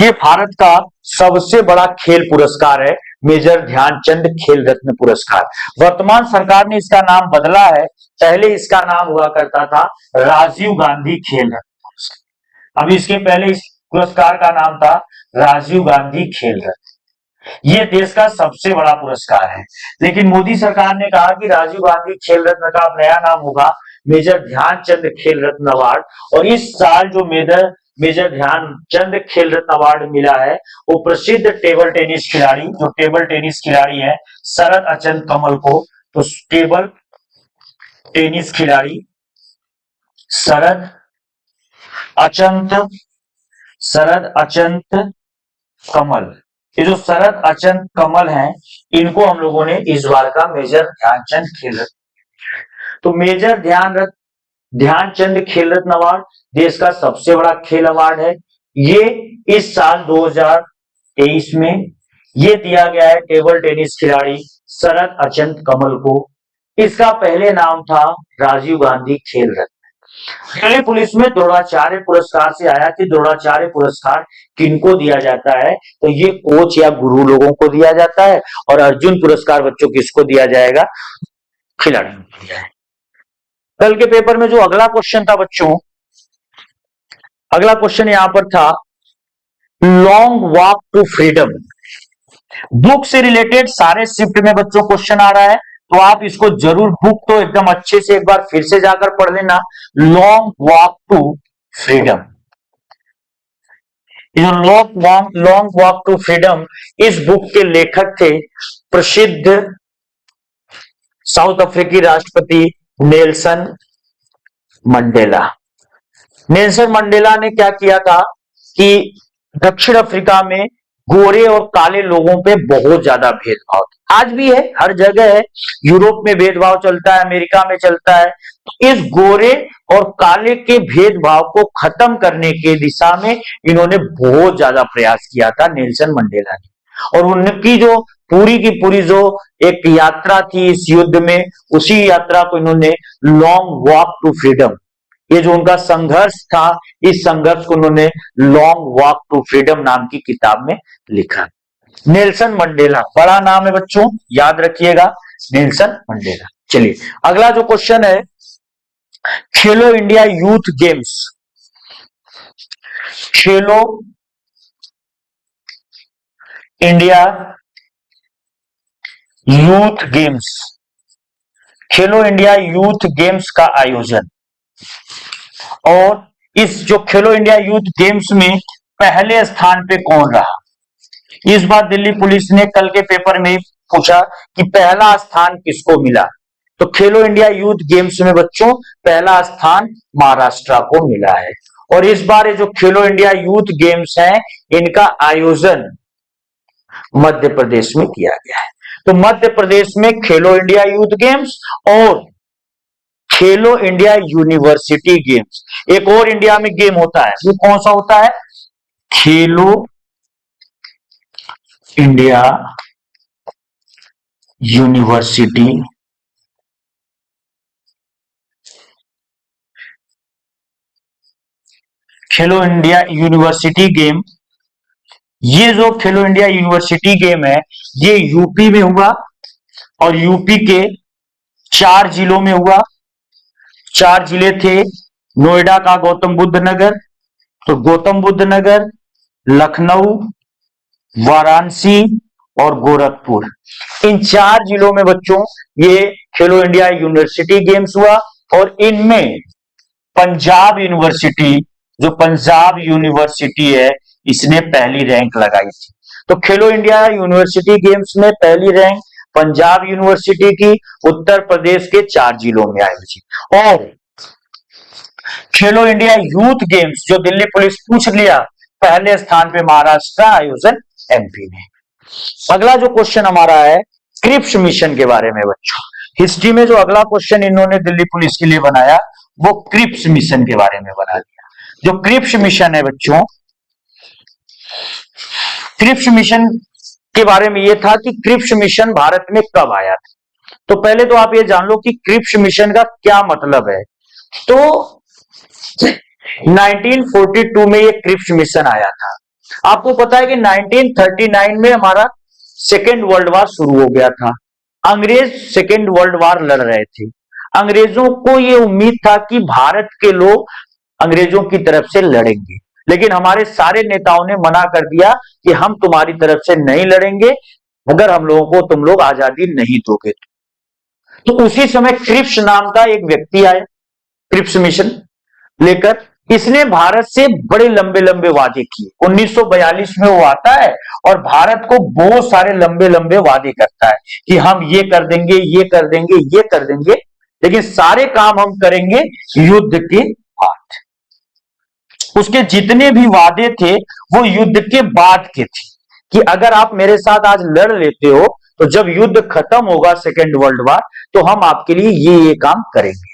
ये भारत का सबसे बड़ा खेल पुरस्कार है। मेजर ध्यानचंद खेल रत्न पुरस्कार। वर्तमान सरकार ने इसका नाम बदला है, पहले इसका नाम हुआ करता था राजीव गांधी खेल रत्न पुरस्कार। अभी इसके पहले इस पुरस्कार का नाम था राजीव गांधी खेल रत्न। ये देश का सबसे बड़ा पुरस्कार है, लेकिन मोदी सरकार ने कहा कि राजीव गांधी खेल रत्न का अब नया नाम होगा मेजर ध्यानचंद खेल रत्न अवार्ड। और इस साल जो मेजर ध्यानचंद खेल रत्न अवार्ड मिला है वो प्रसिद्ध टेबल टेनिस खिलाड़ी, जो टेबल टेनिस खिलाड़ी है शरद अचंत कमल को। तो टेबल टेनिस खिलाड़ी शरद अचंत कमल, ये जो शरद अचंत कमल हैं, इनको हम लोगों ने इस बार का मेजर ध्यानचंद खेल रत्न। तो मेजर ध्यानचंद खेल रत्न अवार्ड देश का सबसे बड़ा खेल अवार्ड है। ये इस साल 2023 में ये दिया गया है टेबल टेनिस खिलाड़ी शरद अचंत कमल को। इसका पहले नाम था राजीव गांधी खेल रत्न। दिल्ली पुलिस में द्रोणाचार्य पुरस्कार से आया कि द्रोणाचार्य पुरस्कार किनको दिया जाता है, तो ये कोच या गुरु लोगों को दिया जाता है। और अर्जुन पुरस्कार बच्चों किसको दिया जाएगा, खिलाड़ियों को दिया है। कल के पेपर में जो अगला क्वेश्चन था बच्चों, अगला क्वेश्चन यहां पर था long walk to freedom. Book से रिलेटेड सारे शिफ्ट में बच्चों क्वेश्चन आ रहा है, तो आप इसको जरूर बुक तो एकदम अच्छे से एक बार फिर से जाकर पढ़ लेना। Long walk to freedom, long walk to freedom इस बुक के लेखक थे प्रसिद्ध साउथ अफ्रीकी राष्ट्रपति नेल्सन मंडेला। नेल्सन मंडेला ने क्या किया था कि दक्षिण अफ्रीका में गोरे और काले लोगों पे बहुत ज्यादा भेदभाव था, आज भी है, हर जगह है, यूरोप में भेदभाव चलता है, अमेरिका में चलता है। तो इस गोरे और काले के भेदभाव को खत्म करने के दिशा में इन्होंने बहुत ज्यादा प्रयास किया था नेल्सन मंडेला ने। और उनकी जो पूरी की पूरी जो एक यात्रा थी इस युद्ध में, उसी यात्रा को इन्होंने लॉन्ग वॉक टू फ्रीडम, ये जो उनका संघर्ष था, इस संघर्ष को उन्होंने लॉन्ग वॉक टू फ्रीडम नाम की किताब में लिखा। नेल्सन मंडेला बड़ा नाम है बच्चों, याद रखिएगा, नेल्सन मंडेला। चलिए अगला जो क्वेश्चन है, खेलो इंडिया यूथ गेम्स, खेलो इंडिया यूथ गेम्स, खेलो इंडिया यूथ गेम्स का आयोजन। और इस जो खेलो इंडिया यूथ गेम्स में पहले स्थान पे कौन रहा, इस बार दिल्ली पुलिस ने कल के पेपर में पूछा कि पहला स्थान किसको मिला। तो खेलो इंडिया यूथ गेम्स में बच्चों पहला स्थान महाराष्ट्र को मिला है। और इस बार ये जो खेलो इंडिया यूथ गेम्स हैं, इनका आयोजन मध्य प्रदेश में किया गया है। तो मध्य प्रदेश में खेलो इंडिया यूथ गेम्स और खेलो इंडिया यूनिवर्सिटी गेम्स, एक और इंडिया में गेम होता है, वो कौन सा होता है, खेलो इंडिया यूनिवर्सिटी खेलो इंडिया यूनिवर्सिटी गेम। ये जो खेलो इंडिया यूनिवर्सिटी गेम है, ये यूपी में हुआ और यूपी के 4 जिलों में हुआ। 4 जिले थे, नोएडा का गौतम बुद्ध नगर, तो गौतम बुद्ध नगर, लखनऊ, वाराणसी और गोरखपुर, इन 4 जिलों में बच्चों ये खेलो इंडिया यूनिवर्सिटी गेम्स हुआ। और इनमें पंजाब यूनिवर्सिटी, जो पंजाब यूनिवर्सिटी है, इसने पहली रैंक लगाई थी। तो खेलो इंडिया यूनिवर्सिटी गेम्स में पहली रैंक पंजाब यूनिवर्सिटी की, उत्तर प्रदेश के 4 जिलों में आई थी। और खेलो इंडिया यूथ गेम्स जो दिल्ली पुलिस पूछ लिया, पहले स्थान पे महाराष्ट्र, आयोजन एमपी में। अगला जो क्वेश्चन हमारा है क्रिप्स मिशन के बारे में बच्चों। हिस्ट्री में जो अगला क्वेश्चन इन्होंने दिल्ली पुलिस के लिए बनाया, वो क्रिप्स मिशन के बारे में बना दिया। जो क्रिप्स मिशन है बच्चों, क्रिप्स मिशन के बारे में यह था कि क्रिप्स मिशन भारत में कब आया था। तो पहले तो आप ये जान लो कि क्रिप्स मिशन का क्या मतलब है। तो 1942 में ये क्रिप्स मिशन आया था। आपको पता है कि 1939 में हमारा सेकेंड वर्ल्ड वार शुरू हो गया था। अंग्रेज सेकेंड वर्ल्ड वार लड़ रहे थे। अंग्रेजों को यह उम्मीद था कि भारत के लोग अंग्रेजों की तरफ से लड़ेंगे, लेकिन हमारे सारे नेताओं ने मना कर दिया कि हम तुम्हारी तरफ से नहीं लड़ेंगे अगर हम लोगों को तुम लोग आजादी नहीं दोगे। तो उसी समय क्रिप्स नाम का एक व्यक्ति आया, क्रिप्स मिशन लेकर। इसने भारत से बड़े लंबे लंबे वादे किए। 1942 में वो आता है और भारत को बहुत सारे लंबे लंबे वादे करता है कि हम ये कर देंगे, ये कर देंगे, ये कर देंगे, लेकिन सारे काम हम करेंगे युद्ध के बाद। उसके जितने भी वादे थे वो युद्ध के बाद के थे कि अगर आप मेरे साथ आज लड़ लेते हो तो जब युद्ध खत्म होगा सेकेंड वर्ल्ड वार तो हम आपके लिए ये काम करेंगे।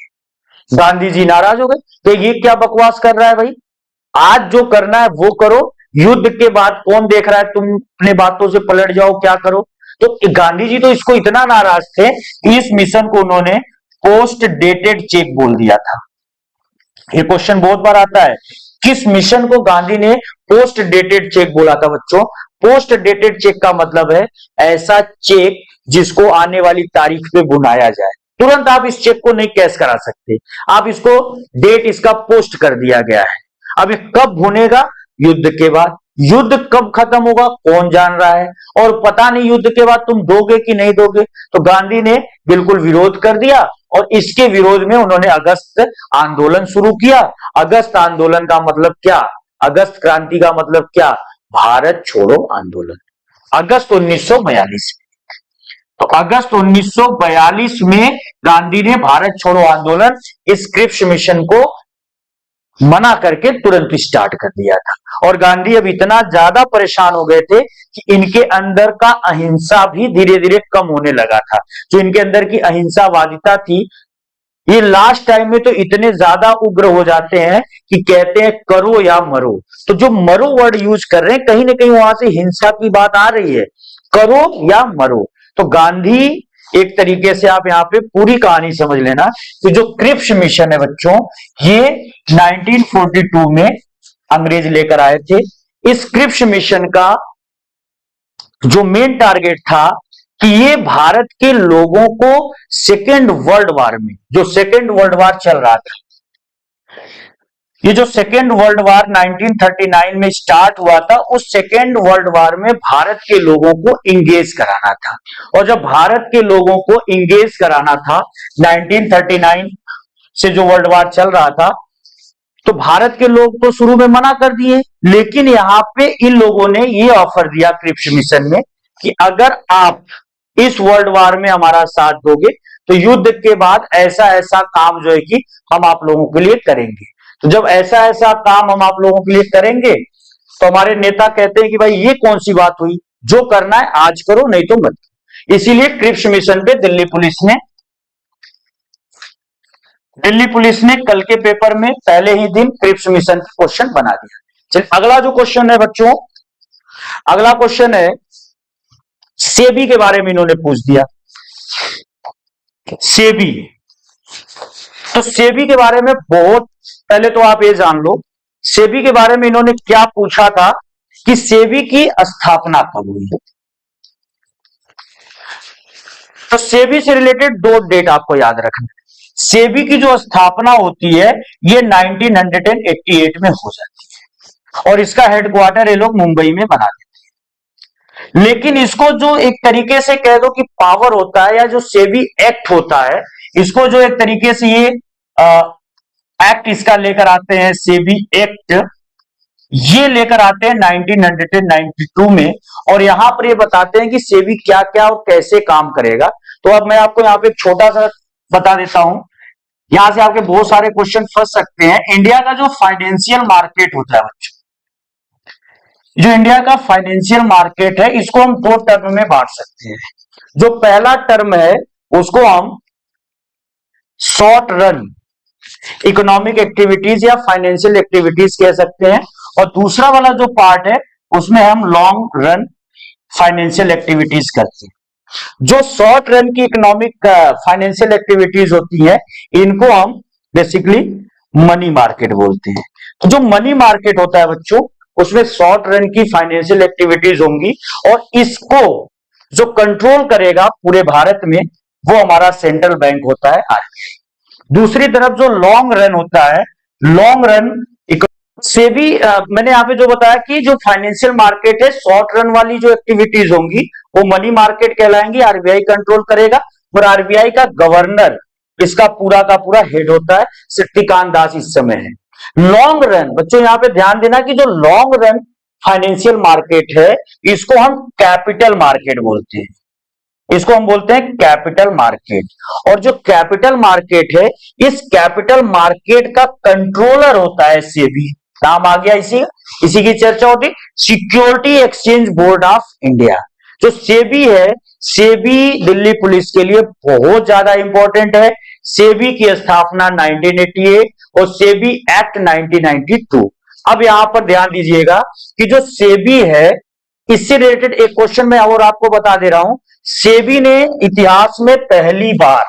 गांधी जी नाराज हो गए तो ये क्या बकवास कर रहा है भाई, आज जो करना है वो करो, युद्ध के बाद कौन देख रहा है, तुम अपने बातों से पलट जाओ, क्या करो। तो गांधी जी तो इसको इतना नाराज थे कि इस मिशन को उन्होंने पोस्ट डेटेड चेक बोल दिया था। ये क्वेश्चन बहुत बार आता है, किस मिशन को गांधी ने पोस्ट डेटेड चेक बोला था बच्चों। पोस्ट डेटेड चेक का मतलब है ऐसा चेक जिसको आने वाली तारीख पे बुनाया जाए, तुरंत आप इस चेक को नहीं कैश करा सकते, आप इसको डेट इसका पोस्ट कर दिया गया है। अब ये कब भुनेगा, युद्ध के बाद। युद्ध कब खत्म होगा कौन जान रहा है, और पता नहीं युद्ध के बाद तुम दोगे कि नहीं दोगे। तो गांधी ने बिल्कुल विरोध कर दिया और इसके विरोध में उन्होंने अगस्त आंदोलन शुरू किया। अगस्त आंदोलन का मतलब क्या, अगस्त क्रांति का मतलब क्या, भारत छोड़ो आंदोलन। अगस्त 1942 तो अगस्त 1942 में गांधी ने भारत छोड़ो आंदोलन इस क्रिप्स मिशन को मना करके तुरंत स्टार्ट कर दिया था। और गांधी अब इतना ज्यादा परेशान हो गए थे कि इनके अंदर का अहिंसा भी धीरे धीरे कम होने लगा था। जो इनके अंदर की अहिंसावादिता थी, ये लास्ट टाइम में तो इतने ज्यादा उग्र हो जाते हैं कि कहते हैं करो या मरो। तो जो मरो वर्ड यूज कर रहे हैं कहीं ना कहीं वहां से हिंसा की बात आ रही है, करो या मरो। तो गांधी एक तरीके से आप यहां पे पूरी कहानी समझ लेना कि जो क्रिप्स मिशन है बच्चों, ये 1942 में अंग्रेज लेकर आए थे। इस क्रिप्स मिशन का जो मेन टारगेट था कि ये भारत के लोगों को सेकेंड वर्ल्ड वार में, जो सेकेंड वर्ल्ड वार चल रहा था, ये जो सेकेंड वर्ल्ड वार 1939 में स्टार्ट हुआ था, उस सेकेंड वर्ल्ड वार में भारत के लोगों को इंगेज कराना था। और जब भारत के लोगों को इंगेज कराना था 1939 से जो वर्ल्ड वार चल रहा था, तो भारत के लोग तो शुरू में मना कर दिए, लेकिन यहां पे इन लोगों ने ये ऑफर दिया क्रिप्स मिशन में कि अगर आप इस वर्ल्ड वार में हमारा साथ दोगे तो युद्ध के बाद ऐसा ऐसा काम जो है कि हम आप लोगों के लिए करेंगे। तो जब ऐसा ऐसा काम हम आप लोगों के लिए करेंगे तो हमारे नेता कहते हैं कि भाई ये कौन सी बात हुई, जो करना है आज करो नहीं तो मत। इसीलिए क्रिप्स मिशन पे दिल्ली पुलिस ने कल के पेपर में पहले ही दिन क्रिप्स मिशन का क्वेश्चन बना दिया। चलिए अगला जो क्वेश्चन है बच्चों, अगला क्वेश्चन है सेबी के बारे में इन्होंने पूछ दिया। सेबी, तो सेबी के बारे में बहुत पहले तो आप ये जान लो, सेबी के बारे में इन्होंने क्या पूछा था कि सेबी की स्थापना कब हुई। तो सेबी से रिलेटेड दो डेट आपको याद रखना है। सेबी की जो स्थापना होती है ये 1988 में हो जाती है और इसका हेडक्वार्टर ये लोग मुंबई में बना देते हैं। लेकिन इसको जो एक तरीके से कह दो कि पावर होता है या जो सेबी एक्ट होता है, इसको जो एक तरीके से ये एक्ट इसका लेकर आते हैं, सेबी एक्ट ये लेकर आते हैं 1992 में। और यहां पर ये बताते हैं कि सेबी क्या क्या और कैसे काम करेगा। तो अब मैं आपको यहाँ पे एक छोटा सा बता देता हूं, यहां से आपके बहुत सारे क्वेश्चन फंस सकते हैं। इंडिया का जो फाइनेंशियल मार्केट होता है बच्चों, जो इंडिया का फाइनेंशियल मार्केट है, इसको हम दो टर्म में बांट सकते हैं। जो पहला टर्म है उसको हम शॉर्ट रन इकोनॉमिक एक्टिविटीज या फाइनेंशियल एक्टिविटीज कह सकते हैं, और दूसरा वाला जो पार्ट है उसमें हम लॉन्ग रन फाइनेंशियल एक्टिविटीज करते हैं। जो शॉर्ट रन की इकोनॉमिक फाइनेंशियल एक्टिविटीज होती है इनको हम बेसिकली मनी मार्केट बोलते हैं। तो जो मनी मार्केट होता है बच्चों, उसमें शॉर्ट रन की फाइनेंशियल एक्टिविटीज होंगी और इसको जो कंट्रोल करेगा पूरे भारत में वो हमारा सेंट्रल बैंक होता है आरबीआई। दूसरी तरफ जो लॉन्ग रन होता है, लॉन्ग रन से भी मैंने यहाँ पे जो बताया कि जो फाइनेंशियल मार्केट है, शॉर्ट रन वाली जो एक्टिविटीज होंगी वो मनी मार्केट कहलाएंगी, आरबीआई कंट्रोल करेगा। और आरबीआई का गवर्नर इसका पूरा का पूरा हेड होता है, शक्तिकांत दास इस समय है। लॉन्ग रन, बच्चों यहाँ पे ध्यान देना कि जो लॉन्ग रन फाइनेंशियल मार्केट है इसको हम कैपिटल मार्केट बोलते हैं, इसको हम बोलते हैं कैपिटल मार्केट। और जो कैपिटल मार्केट है, इस कैपिटल मार्केट का कंट्रोलर होता है सेबी, नाम आ गया इसी की चर्चा होती, security exchange board of India. जो सेबी है, सेबी दिल्ली पुलिस के लिए बहुत ज्यादा इंपॉर्टेंट है। सेबी की स्थापना 1988 और सेबी एक्ट 1992। अब यहां पर ध्यान दीजिएगा कि जो सेबी है इससे रिलेटेड एक क्वेश्चन मैं और आपको बता दे रहा हूं। सेबी ने इतिहास में पहली बार,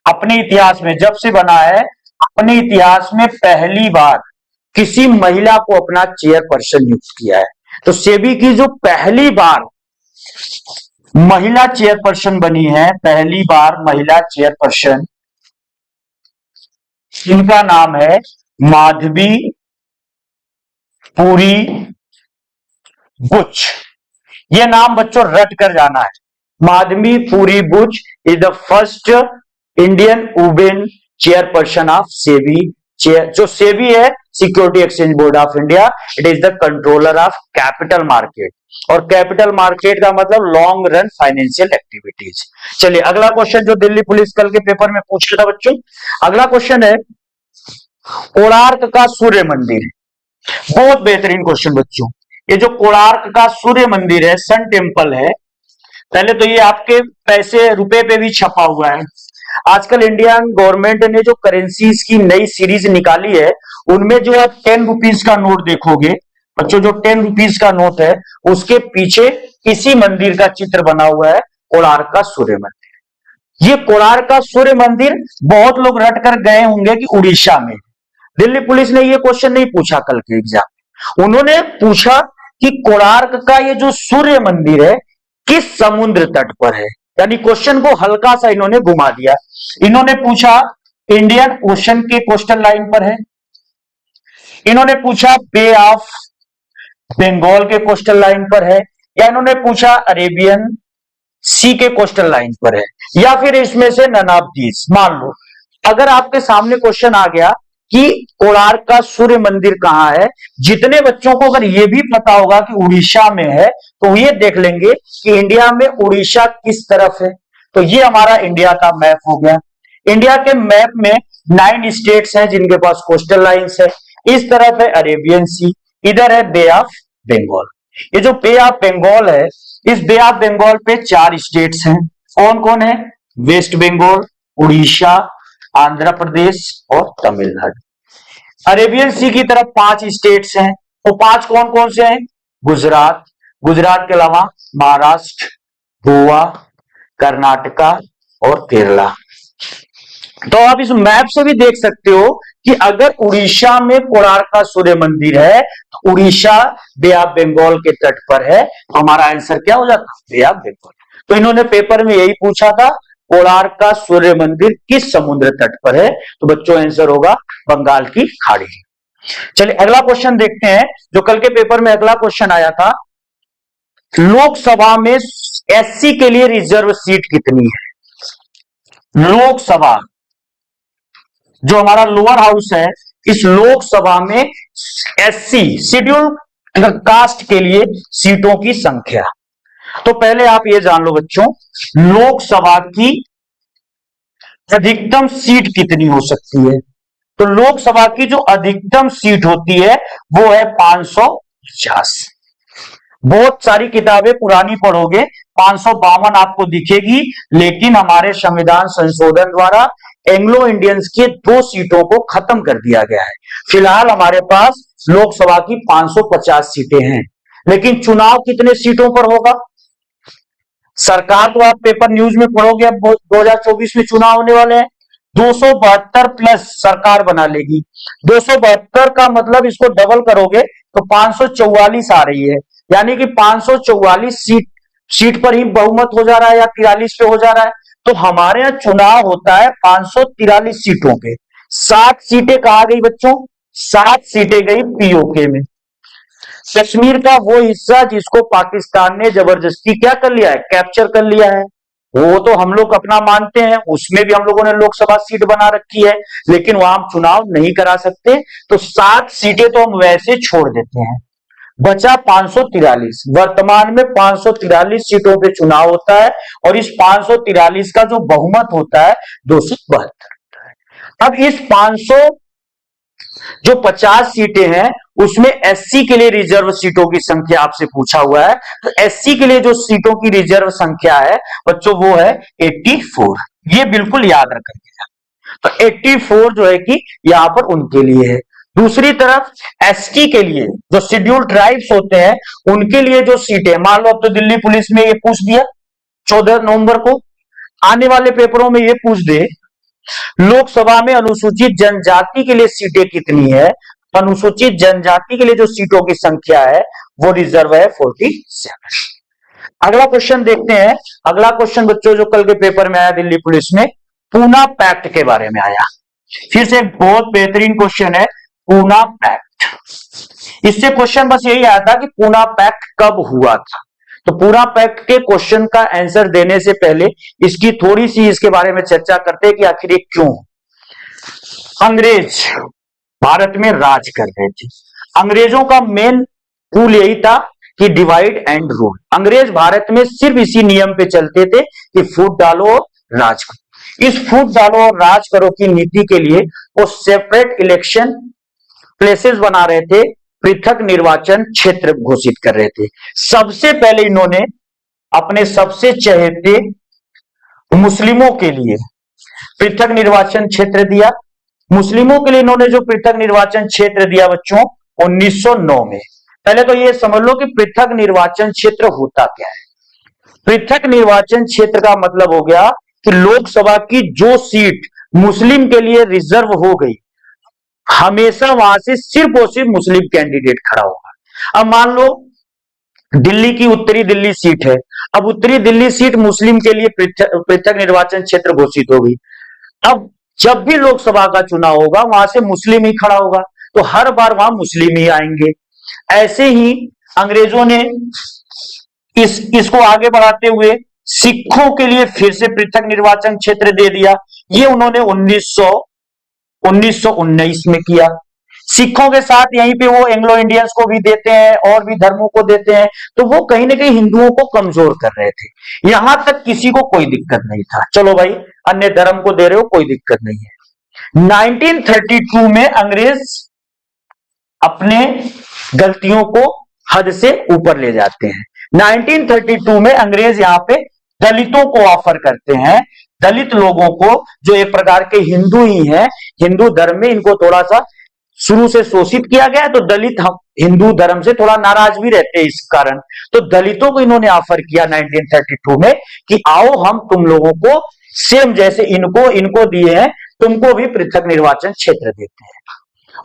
अपने इतिहास में जब से बना है, अपने इतिहास में पहली बार किसी महिला को अपना चेयरपर्सन नियुक्त किया है। तो सेबी की जो पहली बार महिला चेयरपर्सन बनी है, पहली बार महिला चेयरपर्सन, इनका नाम है माधवी पुरी बुच। यह नाम बच्चों रट कर जाना है। Madhavi Puri Buch is the first Indian women chairperson of SEBI. जो सेबी है, security exchange board of India, it is the controller of capital market. और कैपिटल मार्केट का मतलब लॉन्ग रन फाइनेंशियल एक्टिविटीज। चलिए अगला क्वेश्चन जो दिल्ली पुलिस कल के पेपर में पूछ रहा था बच्चों, अगला क्वेश्चन है कोणार्क का सूर्य मंदिर। बहुत बेहतरीन क्वेश्चन बच्चों। ये जो कोणार्क का सूर्य मंदिर है, सन टेम्पल है, पहले तो ये आपके पैसे रुपए पे भी छपा हुआ है। आजकल इंडियन गवर्नमेंट ने जो करेंसीज की नई सीरीज निकाली है, उनमें जो आप 10 रुपीज का नोट देखोगे बच्चों, जो 10 रुपीज का नोट है उसके पीछे इसी मंदिर का चित्र बना हुआ है, कोणार्क का सूर्य मंदिर। ये कोणार्क का सूर्य मंदिर बहुत लोग रट कर गए होंगे कि उड़ीसा में। दिल्ली पुलिस ने ये क्वेश्चन नहीं पूछा कल के एग्जाम में, उन्होंने पूछा कि कोणार्क का ये जो सूर्य मंदिर है किस समुद्र तट पर है। यानी क्वेश्चन को हल्का सा इन्होंने घुमा दिया। इन्होंने पूछा इंडियन ओशन के कोस्टल लाइन पर है, इन्होंने पूछा बे ऑफ बंगाल के कोस्टल लाइन पर है, या इन्होंने पूछा अरेबियन सी के कोस्टल लाइन पर है, या फिर इसमें से नन ऑफ दीज। मान लो अगर आपके सामने क्वेश्चन आ गया कि कोणार्क का सूर्य मंदिर कहां है, जितने बच्चों को अगर ये भी पता होगा कि उड़ीसा में है तो ये देख लेंगे कि इंडिया में उड़ीसा किस तरफ है। तो ये हमारा इंडिया का मैप हो गया। इंडिया के मैप में 9 स्टेट्स हैं जिनके पास कोस्टल लाइंस है। इस तरफ है अरेबियन सी, इधर है बे ऑफ बंगाल। ये जो बे ऑफ बंगाल है, इस बे ऑफ बंगाल पे 4 स्टेट्स हैं। कौन कौन है? वेस्ट बंगाल, उड़ीसा, आंध्र प्रदेश और तमिलनाडु। अरेबियन सी की तरफ 5 स्टेट्स हैं। तो 5 कौन कौन से हैं? गुजरात, गुजरात के अलावा महाराष्ट्र, गोवा, कर्नाटका और केरला। तो आप इस मैप से भी देख सकते हो कि अगर उड़ीसा में कोणार्क का सूर्य मंदिर है तो उड़ीसा बे ऑफ बंगाल के तट पर है, तो हमारा आंसर क्या हो जाता? बे ऑफ बंगाल। तो इन्होंने पेपर में यही पूछा था, कोणार्क का सूर्य मंदिर किस समुद्र तट पर है? तो बच्चों आंसर होगा बंगाल की खाड़ी। चलिए अगला क्वेश्चन देखते हैं, जो कल के पेपर में अगला क्वेश्चन आया था, लोकसभा में एससी के लिए रिजर्व सीट कितनी है? लोकसभा जो हमारा लोअर हाउस है, इस लोकसभा में एससी शेड्यूल कास्ट के लिए सीटों की संख्या। तो पहले आप ये जान लो बच्चों, लोकसभा की अधिकतम सीट कितनी हो सकती है? तो लोकसभा की जो अधिकतम सीट होती है वो है 550। बहुत सारी किताबें पुरानी पढ़ोगे 552 आपको दिखेगी, लेकिन हमारे संविधान संशोधन द्वारा एंग्लो इंडियंस के 2 सीटों को खत्म कर दिया गया है। फिलहाल हमारे पास लोकसभा की 550 सीटें हैं, लेकिन चुनाव कितने सीटों पर होगा? सरकार तो आप पेपर न्यूज में पढ़ोगे, अब 2024 में चुनाव होने वाले हैं, 272 प्लस सरकार बना लेगी। 272 का मतलब इसको डबल करोगे तो 544 आ रही है, यानी कि 544 सीट सीट पर ही बहुमत हो जा रहा है या 43 पे हो जा रहा है। तो हमारे यहां चुनाव होता है 543 सीटों पे। 7 सीटें कहा गई बच्चों, 7 सीटें गई पीओके में। कश्मीर का वो हिस्सा जिसको पाकिस्तान ने जबरदस्ती क्या कर लिया है, कैप्चर कर लिया है, वो तो हम लोग अपना मानते हैं, उसमें भी हम लोगों ने लोकसभा सीट बना रखी है, लेकिन वहां हम चुनाव नहीं करा सकते। तो 7 सीटें तो हम वैसे छोड़ देते हैं, बचा 543। वर्तमान में 543 सीटों पे चुनाव होता है और इस 543 का जो बहुमत होता है 272। अब इस 500 जो 50 सीटें हैं उसमें एससी के लिए रिजर्व सीटों की संख्या आपसे पूछा हुआ है। तो एससी के लिए जो सीटों की रिजर्व संख्या है बच्चों वो है 84। ये बिल्कुल याद रखेंगे। तो 84 जो है कि यहां पर उनके लिए है। दूसरी तरफ एसटी के लिए जो शेड्यूल्ड ट्राइब्स होते हैं उनके लिए जो सीटें, मान लो अब तो दिल्ली पुलिस में ये पूछ दिया 14 नवंबर को, आने वाले पेपरों में ये पूछ दे लोकसभा में अनुसूचित जनजाति के लिए सीटें कितनी है। अनुसूचित जनजाति के लिए जो सीटों की संख्या है वो रिजर्व है 47। अगला क्वेश्चन देखते हैं। अगला क्वेश्चन बच्चों जो कल के पेपर में आया दिल्ली पुलिस में, पूना पैक्ट के बारे में आया। फिर से एक बहुत बेहतरीन क्वेश्चन है, पूना पैक्ट। इससे क्वेश्चन बस यही आया था कि पूना पैक्ट कब हुआ था। तो पूना पैक्ट के क्वेश्चन का आंसर देने से पहले इसकी थोड़ी सी इसके बारे में चर्चा करते हैं कि आखिर ये क्यों। अंग्रेज भारत में राज कर रहे थे। अंग्रेजों का मेन रूल यही था कि डिवाइड एंड रूल। अंग्रेज भारत में सिर्फ इसी नियम पे चलते थे कि फूट डालो और राज करो। इस फूट डालो और राज करो की नीति के लिए वो सेपरेट इलेक्शन प्लेसेस बना रहे थे, पृथक निर्वाचन क्षेत्र घोषित कर रहे थे। सबसे पहले इन्होंने अपने सबसे चहेते मुस्लिमों के लिए पृथक निर्वाचन क्षेत्र दिया। मुस्लिमों के लिए इन्होंने जो पृथक निर्वाचन क्षेत्र दिया बच्चों 1909 में। पहले तो ये समझ लो कि पृथक निर्वाचन क्षेत्र होता क्या है। पृथक निर्वाचन क्षेत्र का मतलब हो गया कि लोकसभा की जो सीट मुस्लिम के लिए रिजर्व हो गई, हमेशा वहां से सिर्फ और सिर्फ मुस्लिम कैंडिडेट खड़ा होगा। अब मान लो दिल्ली की उत्तरी दिल्ली सीट है, अब उत्तरी दिल्ली सीट मुस्लिम के लिए पृथक निर्वाचन क्षेत्र घोषित होगी। अब जब भी लोकसभा का चुनाव होगा वहां से मुस्लिम ही खड़ा होगा, तो हर बार वहां मुस्लिम ही आएंगे। ऐसे ही अंग्रेजों ने इसको आगे बढ़ाते हुए सिखों के लिए फिर से पृथक निर्वाचन क्षेत्र दे दिया। ये उन्होंने 1919 में किया। सिखों के साथ यहीं पे वो एंग्लो इंडियंस को भी देते हैं और भी धर्मों को देते हैं। तो वो कहीं ना कहीं हिंदुओं को कमजोर कर रहे थे। यहां तक किसी को कोई दिक्कत नहीं था, चलो भाई अन्य धर्म को दे रहे हो कोई दिक्कत नहीं है। 1932 में अंग्रेज अपने गलतियों को हद से ऊपर ले जाते हैं। 1932 में अंग्रेज यहां पे दलितों को ऑफर करते हैं, दलित लोगों को जो एक प्रकार के हिंदू ही हैं, हिंदू धर्म में इनको थोड़ा सा शुरू से शोषित किया गया है, तो दलित हम हिंदू धर्म से थोड़ा नाराज भी रहते हैं इस कारण। तो दलितों को इन्होंने ऑफर किया 1932 में कि आओ हम तुम लोगों को सेम जैसे इनको दिए हैं तुमको भी पृथक निर्वाचन क्षेत्र देते हैं।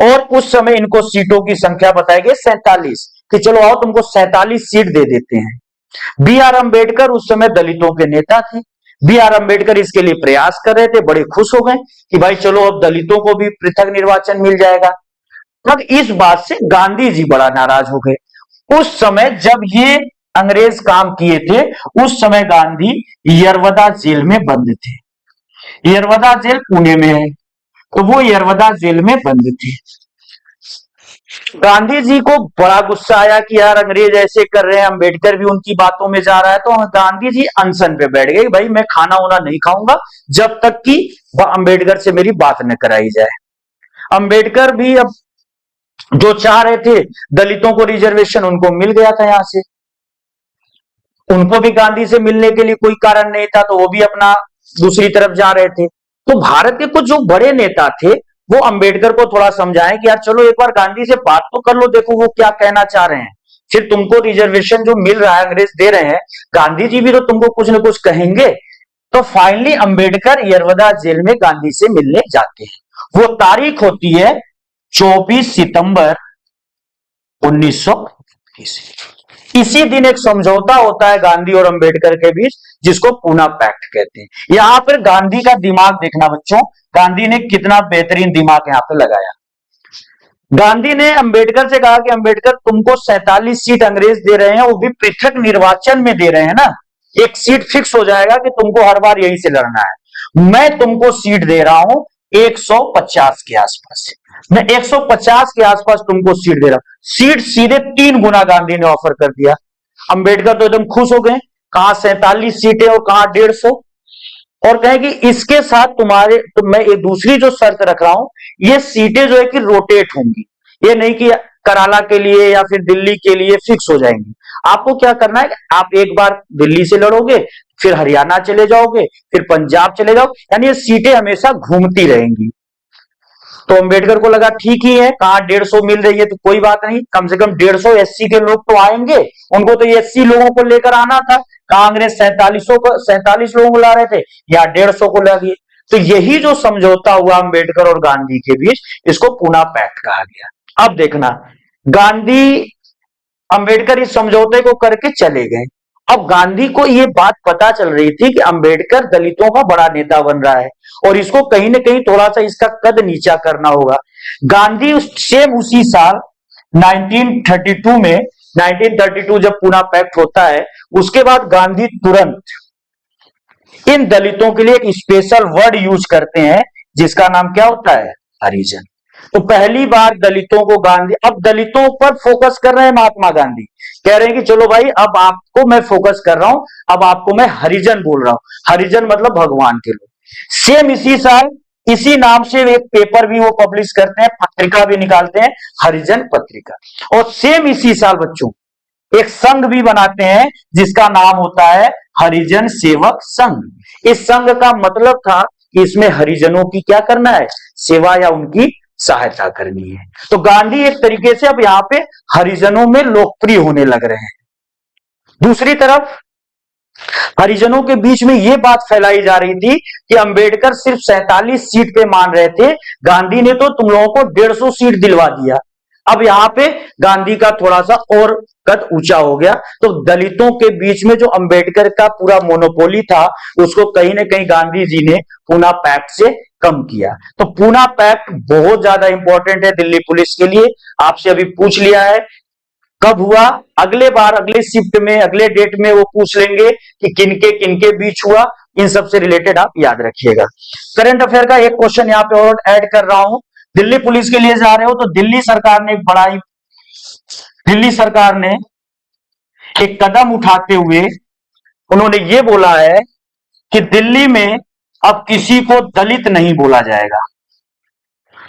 और उस समय इनको सीटों की संख्या बताई गई 47 कि चलो आओ तुमको 47 सीट दे देते हैं। बी आर अम्बेडकर उस समय दलितों के नेता थे। बी आर अम्बेडकर इसके लिए प्रयास कर रहे थे, बड़े खुश हो गए कि भाई चलो अब दलितों को भी पृथक निर्वाचन मिल जाएगा। अब इस बात से गांधी जी बड़ा नाराज हो गए। उस समय जब ये अंग्रेज काम किए थे उस समय गांधी यरवदा जेल में बंद थे। यरवदा जेल पुणे में है, तो वो यरवदा जेल में बंद थे। गांधी जी को बड़ा गुस्सा आया कि यार अंग्रेज ऐसे कर रहे हैं, अम्बेडकर भी उनकी बातों में जा रहा है। तो गांधी जी अनशन पे बैठ गए, भाई मैं खाना वाना नहीं खाऊंगा जब तक कि अम्बेडकर से मेरी बात न कराई जाए। अम्बेडकर भी अब जो चाह रहे थे दलितों को रिजर्वेशन उनको मिल गया था, यहां से उनको भी गांधी से मिलने के लिए कोई कारण नहीं था, तो वो भी अपना दूसरी तरफ जा रहे थे। तो भारत के कुछ जो बड़े नेता थे वो अंबेडकर को थोड़ा समझाएं कि यार चलो एक बार गांधी से बात तो कर लो, देखो वो क्या कहना चाह रहे हैं, फिर तुमको रिजर्वेशन जो मिल रहा है अंग्रेज दे रहे हैं, गांधी जी भी तो तुमको कुछ ना कुछ कहेंगे। तो फाइनली अंबेडकर यरवदा जेल में गांधी से मिलने जाते हैं। वो तारीख होती है 24 सितंबर 1920। इसी दिन एक समझौता होता है गांधी और अंबेडकर के बीच, जिसको पूना पैक्ट कहते हैं। यहां पर गांधी का दिमाग देखना बच्चों, गांधी ने कितना बेहतरीन दिमाग यहां पर लगाया। गांधी ने अंबेडकर से कहा कि अंबेडकर तुमको 47 सीट अंग्रेज दे रहे हैं, वो भी पृथक निर्वाचन में दे रहे हैं ना, एक सीट फिक्स हो जाएगा कि तुमको हर बार यहीं से लड़ना है। मैं तुमको सीट दे रहा हूं 150 के आसपास, मैं 150 के आसपास तुमको सीट दे रहा हूं। सीट सीधे 3 गुना गांधी ने ऑफर कर दिया। अंबेडकर तो एकदम खुश हो गए, कहां 47 सीटें और कहां 150, और कहे कि इसके साथ तुम्हारे तो मैं एक दूसरी जो शर्त रख रहा हूं, ये सीटें जो है कि रोटेट होंगी, ये नहीं कि कराला के लिए या फिर दिल्ली के लिए फिक्स हो जाएंगी। आपको क्या करना है, आप एक बार दिल्ली से लड़ोगे, फिर हरियाणा चले जाओगे, फिर पंजाब चले जाओ, यानी ये सीटें हमेशा घूमती रहेंगी। तो अंबेडकर को लगा ठीक ही है, कहां 150 मिल रही है तो कोई बात नहीं, कम से कम 150 एससी के लोग तो आएंगे, उनको तो एससी लोगों को लेकर आना था। कांग्रेस 47 लोगों को ला रहे थे, या 150 को ला दिए। तो यही जो समझौता हुआ अंबेडकर और गांधी के बीच, इसको पूना पैक्ट कहा गया। अब देखना, गांधी अंबेडकर इस समझौते को करके चले गए। अब गांधी को यह बात पता चल रही थी कि अंबेडकर दलितों का बड़ा नेता बन रहा है और इसको कहीं ना कहीं थोड़ा सा इसका कद नीचा करना होगा। गांधी उसी साल 1932 में 1932 जब पूना पैक्ट होता है, उसके बाद गांधी तुरंत इन दलितों के लिए एक स्पेशल वर्ड यूज करते हैं, जिसका नाम क्या होता है, हरिजन। तो पहली बार दलितों को गांधी, अब दलितों पर फोकस कर रहे हैं महात्मा गांधी, कह रहे हैं कि चलो भाई अब आपको मैं फोकस कर रहा हूं, अब आपको मैं हरिजन बोल रहा हूं। हरिजन मतलब भगवान के लोग। सेम इसी साल इसी नाम से एक पेपर भी वो पब्लिश करते हैं, पत्रिका भी निकालते हैं, हरिजन पत्रिका। और सेम इसी साल बच्चों एक संघ भी बनाते हैं, जिसका नाम होता है हरिजन सेवक संघ। इस संघ का मतलब था कि इसमें हरिजनों की क्या करना है, सेवा या उनकी सहायता करनी है। तो गांधी एक तरीके से अब यहां पे हरिजनों में लोकप्रिय होने लग रहे हैं। दूसरी तरफ हरिजनों के बीच में यह बात फैलाई जा रही थी कि अंबेडकर सिर्फ 47 सीट पे मान रहे थे, गांधी ने तो तुम लोगों को 150 सीट दिलवा दिया। अब यहां पे गांधी का थोड़ा सा और कद ऊंचा हो गया। तो दलितों के बीच में जो अंबेडकर का पूरा मोनोपोली था, उसको कहीं ना कहीं गांधी जी ने पूना पैक्ट से कम किया। तो पूना पैक्ट बहुत ज्यादा इंपॉर्टेंट है दिल्ली पुलिस के लिए। आपसे अभी पूछ लिया है कब हुआ, अगले बार अगले शिफ्ट में अगले डेट में वो पूछ लेंगे कि किनके बीच हुआ। इन सब से रिलेटेड आप याद रखिएगा। करंट अफेयर का एक क्वेश्चन यहां पे और ऐड कर रहा हूं। दिल्ली पुलिस के लिए जा रहे हो तो दिल्ली सरकार ने एक कदम उठाते हुए उन्होंने ये बोला है कि दिल्ली में अब किसी को दलित नहीं बोला जाएगा।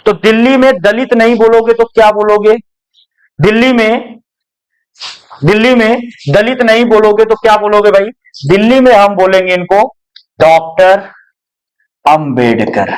तो दिल्ली में दलित नहीं बोलोगे तो क्या बोलोगे, दिल्ली में दलित नहीं बोलोगे तो क्या बोलोगे भाई, दिल्ली में हम बोलेंगे इनको डॉक्टर अंबेडकर।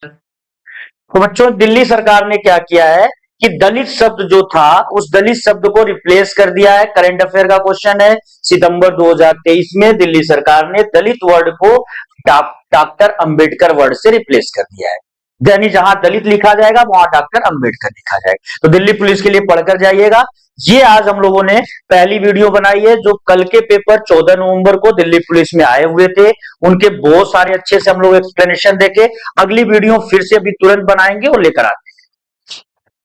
तो बच्चों दिल्ली सरकार ने क्या किया है कि दलित शब्द जो था उस दलित शब्द को रिप्लेस कर दिया है। करंट अफेयर का क्वेश्चन है, सितंबर 2023 में दिल्ली सरकार ने दलित वर्ड को डॉक्टर अंबेडकर वर्ड से रिप्लेस कर दिया है। यानी जहां दलित लिखा जाएगा वहां डॉक्टर अंबेडकर लिखा जाएगा। तो दिल्ली पुलिस के लिए पढ़कर जाइएगा। ये आज हम लोगों ने पहली वीडियो बनाई है, जो कल के पेपर 14 नवंबर को दिल्ली पुलिस में आए हुए थे, उनके बहुत सारे अच्छे से हम लोग एक्सप्लेनेशन देके अगली वीडियो फिर से अभी तुरंत बनाएंगे और लेकर आते हैं।